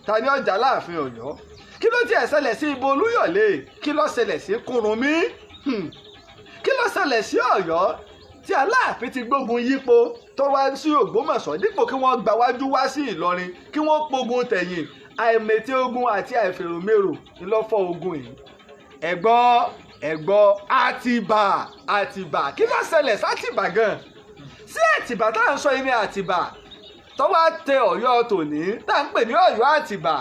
ta ni ọjà láàfin Ọ̀yọ́ kí ló tiẹ̀ ṣẹlẹ̀ sí Ìbò Olúyọ̀lé kí ló ṣẹlẹ̀ sí Kúrúnmí kí ló ṣẹlẹ̀ sí Ọ̀yọ́ tí Aláàfin ti gbógun yípo tó wá sí Ògbómọ̀ṣọ́ dípò kí wọ́n gbà wájú wá sí Ìlọrin kí wọ́n pogun tẹ̀yìn àìmètè ogun àti àìfèròmérò ńlọ́fọ́ ogun yìí ẹ̀gbọ́ Àtìbà kí ló ṣẹlẹ̀ sátìbà gan sí Àtìbà tá à ń sọ yìí ní Àtìbà tó wá tẹ Ọ̀yọ́ tòní tá à ń pè ní Ọ̀yọ́ Àtìbà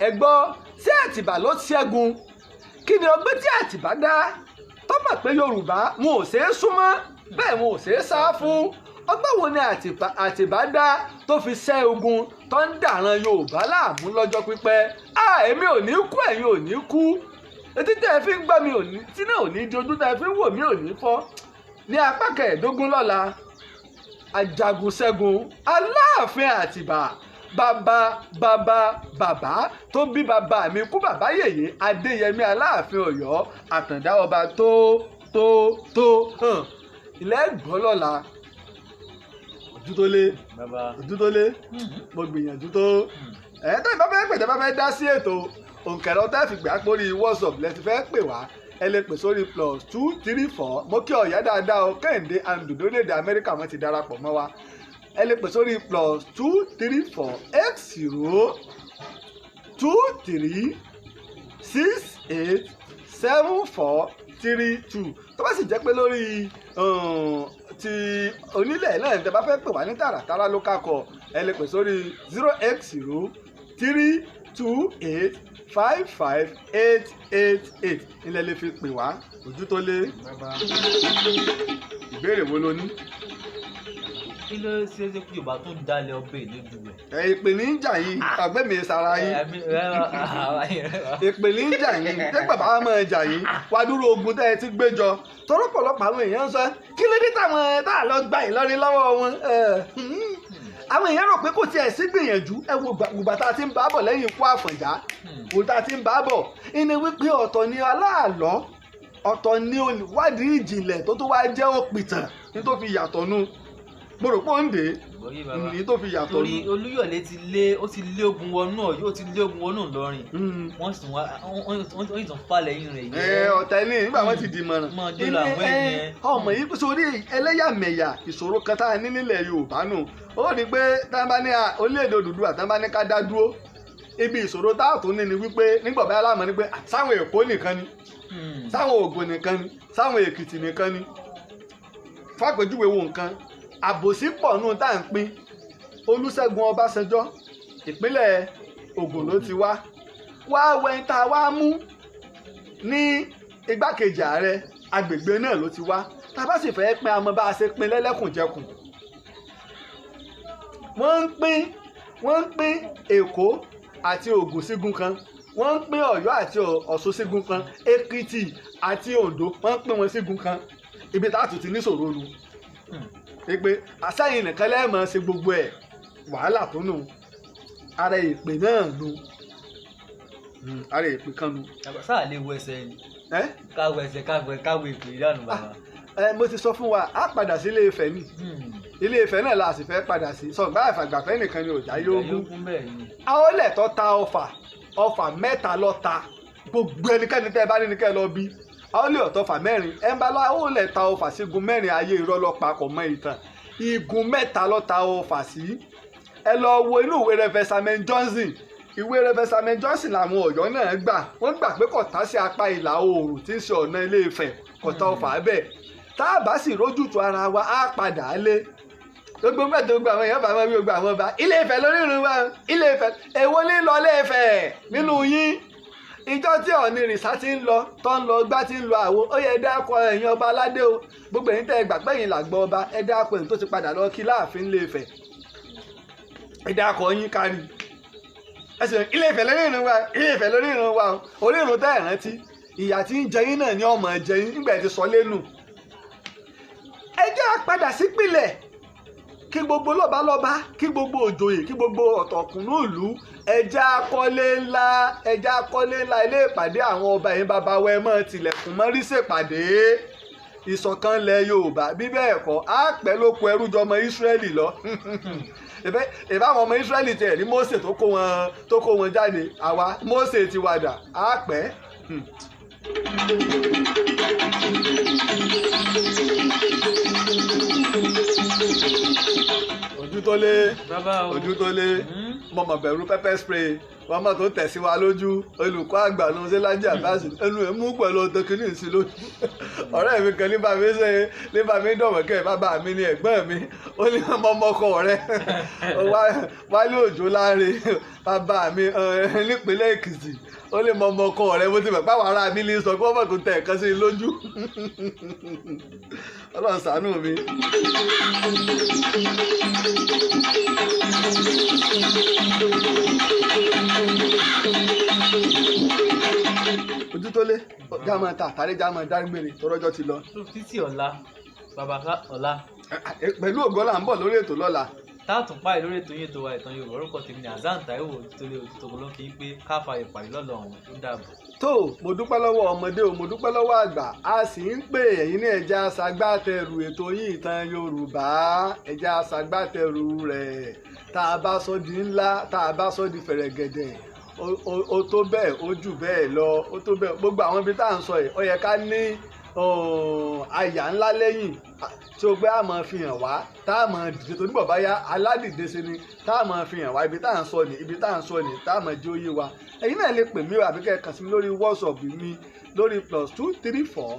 ẹ̀gbọ́ sí Àtìbà ló ṣẹ́gun kí ni ọgbẹ́ tí Àtìbà dá tó mọ̀ pé Yorùbá wọn ò ṣeé súnmọ́ bẹ́ẹ̀ wọn ò ṣeé sá fún ọgbẹ́ wo ni Àtìbà dá tó fi ṣẹ́ ogun tó ń dàran Yorùbá láàmú lọ́jọ́ pípẹ́ èmi ò ní kú ẹ̀yin ò ní kú etí tẹ́ ẹ fi ń gbọ́ mi ò ní tí náà ò ní di ojú tẹ́ ẹ fi ń wò mí ò ní fọ́ ní apá kẹẹ̀ẹ́dógún lọ́la Ajagun ṣẹ́gun Aláàfin Àtìbà bàbá tó bí bàbá mi kú bàbá yèyé Adéyẹmí Aláàfin Ọ̀yọ́ Àtàndá ọba tó ilẹ̀ gbọ́ lọ́la ojú tó lé mo gbìyànjú tó tó ìbá fẹ́ pè tẹ́ bá fẹ́ dá sí ètò òǹkẹ̀rọ tẹ́ fi gbà pórí WhatsApp lẹ́ti fẹ́ pè wá ẹ lè pè sórí +234 mo kí ọ̀yá dáadáa o Kẹ́hìndé andrew lórílẹ̀-èdè Amẹ́ríkà wọ́n ti darapọ̀ mọ́ wa ẹ lè pè sórí +234 8023687432 tó bá sì jẹ́ pé lórí ti onílẹ̀ náà tẹ́ bá fẹ́ pè wá ní tààràtàrà local call ẹ lè pè sórí 08032285888 ilẹ̀ lè fi pè wá ojú tó lé ìbéèrè wo ló ní. kí ló ṣe é ṣe kí Yorùbá tó dalẹ̀ ọbẹ̀ ìlú rẹ̀. ìpè ní ń jà yín àgbẹ̀ mi sara yín ìpè ní ń jà yín tẹ́ bàbá wa máa jà yín wá dúró ogun tẹ́ ẹ ti gbé jọ tọ́rọ́ pọ̀lọpọ̀ àwọn èèyàn ń sọ kí ló dé táwọn tá a lọ gba Ìlọrin lọ́wọ́ wọn. àwọn èèyàn rò pé kò tiẹ̀ sí gbìyànjú ẹ wo gbùgbà tá a ti ń bá bọ̀ lẹ́yìn ikú Àfọ̀njá kò tá a ti ń bá bọ̀ ìní wípé ọ̀tọ̀ ni aláàlọ́ ọ̀tọ̀ ni olùwádìí ìjìnlẹ̀ tó wá jẹ́ òpìtàn ní tó fi yàtọ̀ nu mo rò pé ó ń dé ní tó fi yàtọ̀ nu. torí Olúyọ̀lé ti lé ogun wọnú Ọ̀yọ́ ó ti lé ogun wọnú Ìlọrin wọ́n sì wọ́n tún falẹ̀ yín rẹ̀ yẹn. ọ̀tá ilé nígbà wọ́n ti dìmọ̀ràn ọmọ yìí sórí ẹlẹ́yàmẹ̀yà ìṣòro kan tá a ní nílẹ̀ Yorùbá nù ó rí i pé tá a bá ní orílẹ̀-èdè Odùduwà tá a bá ní ká dá dúró ibi ìṣòro tá a tún ní ni wípé nígbà bá aláàmọ́ ni pé sáwọn Èkó nìkan ni sáwọn Ògùn nìkan ni sáwọn Èkìtì nìkan ni fàpèjúwe wo nǹkan àbòsí pọ̀ nù tá à ń pín Olúṣẹ́gun Ọbásanjọ́ ìpínlẹ̀ Ògùn ló ti wá wẹ́n tá a wá mú ní igbákejì ààrẹ agbègbè náà ló ti wá tá a bá sì fẹ́ pín amọ̀ bá a ṣe pín lẹ́lẹ́kùnjẹkùn wọ́n ń pín Èkó àti Ògùn sígun kan wọ́n ń pín Ọ̀yọ́ àti Ọ̀ṣun sígun kan Èkìtì àti Oǹdó wọ́n ń pín wọn sígun kan ibi tá a tún ti ní ṣòro lu pé àṣàyìn nìkan lẹ́ẹ̀mọ́ ṣe gbogbo ẹ̀ wàhálà tó nù ara ìpè náà nu ara ìpè kan nu. sáà lè wọ ẹsẹ̀ ni káwọ ẹsẹ̀ káwọ ìpè ìdánù bàbá. mo ti sọ fún wa a padà sí Ilé Ifẹ̀ ni Ilé Ifẹ̀ náà la sì fẹ́ padà sí sọ gbá ìfàgbàfẹ́ nìkan ni òjá yógún àwọn ilẹ̀ tó ta ọfà mẹ́ta lọ ta gbogbo ẹnikẹ́ni tẹ́ ẹ bá ní ní kẹ́ ẹ lọ bí àwọn ilé ọ̀tọ̀fà mẹ́rin ẹ ń bá láwọn ilẹ̀ ta ọfà sí igun mẹ́rin ayé irọ́ lọ papọ̀ mọ́ ìtàn igun mẹ́ta lọ ta ọfà sí ẹ lọ wo inú ìwé Reverend Samuel Johnson ìwé Reverend Samuel Johnson làwọn Ọ̀yọ́ náà gbà wọ́n gbà pé kọ̀tà sí apá ìlà oòrùn tí ń ṣe ọ̀nà Ilé Ifẹ̀ kọ̀tà ọfà bẹ́ẹ̀ tá a bá sì rójútu ara wa á padà lé gbogbo mẹ́ta gbogbo àwọn èèyàn bá wọn bí gbogbo àwọn ọba Ilé Ifẹ̀ lórírun wa Ilé Ifẹ̀ èwo ní lọ Ilé Ifẹ̀ nínú yín ìjọ tí Ọ̀ọ̀ni ìrìnsà ti ń lọ tó ń lọ gbá ti ń lọ àwo ó yẹ ẹ dákọ ẹ̀yin ọba aládé o gbogbo ẹ̀yin tẹ́ ẹ gbà pẹ́yìn làgbọ́ ọba ẹ dákọ ẹ̀yin tó ti padà lọ kí láàfin Ilé Ifẹ̀ ẹ dákọ yín kárí ẹsẹ̀ Ilé Ifẹ̀ lórí ìrun wa Ilé Ifẹ̀ lórí ìrun wa orí ìrun tẹ́ ẹ̀ rántí ìyà tí ń jẹ yín náà ni ọmọ jẹ yín nígbà tí sọ lẹ́nu ẹ jẹ́ padà sípìlẹ̀ kí gbogbo lọ́balọ́ba kí gbogbo òjòyè kí gbogbo ọ̀tọ̀kùnú ìlú ẹja akọ́lé ńlá ilé ìpàdé àwọn ọba yẹn bàbá wa ẹ mọ́ tilẹ̀kùn mọ́rí ṣèpàdé ìṣọ̀kan ilẹ̀ Yorùbá bí bẹ́ẹ̀ kọ́ á pẹ́ lóko ẹrú jọmọ Ísírẹ́lì lọ ìbá àwọn ọmọ Ísírẹ́lì tiẹ̀ ní Mósè tó kó wọn jáde àwa Mósè ti wàdà á pẹ́. ojú tó lé mọ̀mọ̀ bẹ̀rù pepper spray wọ́n mọ̀ tó tẹ̀ sí wa lójú olùkọ́ àgbà ló ń ṣe Lájí Abbas ẹnu ẹ̀ mú pẹ̀lú ọ̀tọ̀kìnì sí lójú ọ̀rẹ́ mi kan nípa mi dọ̀wọ́kẹ́ bàbá mi ni ẹ̀gbọ́n mi ó ní ọmọkọ rẹ Wálé Òjó Láre bàbá mi nípínlẹ̀ Èkìtì ó lè mọ ọmọkọ rẹ bó ti bẹ̀ báwọn ará mi lè sọ pé wọ́n mọ̀ tó tẹ̀ ẹ̀kan sí i lójú Ọlọ́run ṣàánú mi. ojú tó lé jámọ ta àtàrí jámọ dágbére tọrọjọ ti lọ. títí ọ̀la bàbá ọ̀la. pẹ̀lú ògo là ń bọ̀ lórí ètò lọ́la. táàtún páì lórí ètò yìí ètò wa ìtàn Yorùbá orúkọ tèmi ní Hasan Taiwo Ojútólé Ojútòkó ló kí n pé káfa ìpàdé lọ́lọ́ ọ̀hún tó dàbọ̀. tó mo dúpẹ́ lọ́wọ́ ọmọdé o mo dúpẹ́ lọ́wọ́ àgbà a sì ń pè ẹ̀yin ní ẹja aṣagbátẹrù ètò yìí ìtàn Yorùbá ẹja aṣagbátẹrù rẹ̀ tá a bá sọ di ńlá tá a bá sọ di fẹ̀rẹ̀gẹ̀dẹ̀ ó tó bẹ́ẹ̀ ó jù bẹ́ẹ̀ lọ ó tó bẹ́ẹ̀ gbogbo àwọn ibi tá à ń sọ yìí ó yẹ ká ní àyà ńlá lẹ́yìn tí ó gbé àmọ́ fi hàn wá tá a mọ̀ dìde tó níbọ̀ báyá aládìde sí ni tá a mọ̀ fi hàn wá ibi tá à ń sọ ní ibi tá à ń sọ ní tá a mọ̀ jẹ́ òye wa ẹ̀yin náà lè pè mí àbí kẹ́ ẹ kàn sí mi lórí WhatsApp mi lórí +234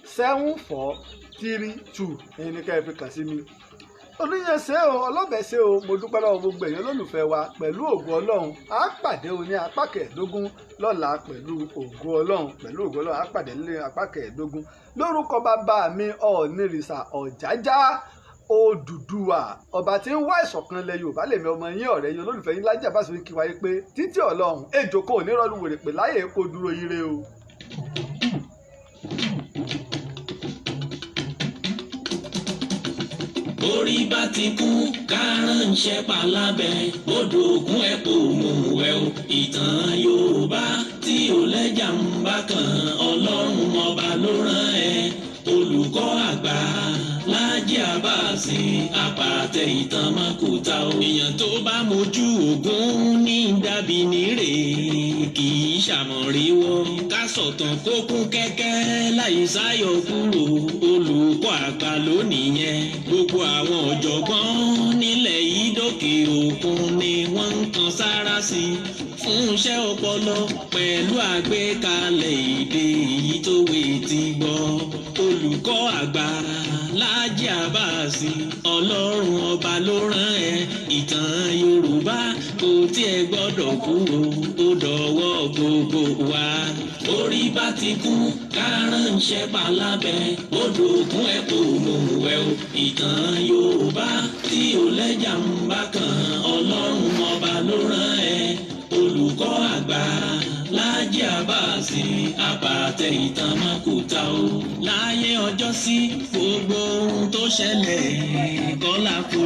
807432 ẹ̀yin ni kẹ́ ẹ fi kàn sí mi. olùyẹn ṣe o ọlọ́bẹ̀ ṣe o mo dúpẹ́ lọ́wọ́ gbogbo èèyàn olólùfẹ́ wa pẹ̀lú ògo Ọlọ́run á pàdé o ní apá kẹẹ̀ẹ́dógún lọ́la pẹ̀lú ògo Ọlọ́run á pàdé ní apá kẹẹ̀ẹ́dógún lórúkọ bàbá mi Ọ̀ọ̀nìrìṣà Ọ̀jájá Odùduwà ọba tí ń wá ìṣọ̀kan ilẹ̀ Yorùbá lèmi ọmọ yín ọ̀rẹ́ yín olólùfẹ́ yín Lájí Abbas kí wáyé pé títí Ọlọ́run ejò kò ní rọ́ọ̀lù wèrè pé láyé kó dúró ire o. orí bá ti kú kárànṣẹ́ palábẹ́ odò ògùn ẹ̀ kò mú wẹ̀ o ìtàn Yorùbá tí ò lẹ́jà ń bá kan Ọlọ́run ọba ló rán ẹ olùkọ́ àgbà Lájí Abbas àpàtẹ ìtàn mọ́kúta o. èèyàn tó bá mojú ogun ní dàbí nírè kì í ṣàmọ̀ríwọ́ ká sọ̀tàn kó kún kẹ́kẹ́ láì sáyọ̀ kúrò olùkọ́ àgbà lónìí yẹn gbogbo àwọn ọ̀jọ̀gbọ́n nílẹ̀ yìí dókè òkun ni wọ́n ń kan sára sí fún iṣẹ́ ọpọlọ pẹ̀lú àgbékalẹ̀ èdè èyí tó wé ti gbọ́ olùkọ́ àgbà Lájí Abbas Ọlọ́run ọba ló rán ẹ ìtàn Yorùbá kò tiẹ̀ gbọ́dọ̀ kúrò ó dọ̀wọ́ gbogbo wa. orí bá ti kú kárànṣẹ́ palábẹ́ odò ògùn ẹ̀ kò mú wẹ̀ o ìtàn Yorùbá tí ò lẹ́jà ń bá kan Ọlọ́run ọba ló rán ẹ olùkọ́ àgbà Lájí Abbas àpàtẹ ìtàn mọ́kúta o. láyé ọjọ́ sí gbogbo ohun tó ṣẹlẹ̀ kọ́lá kò.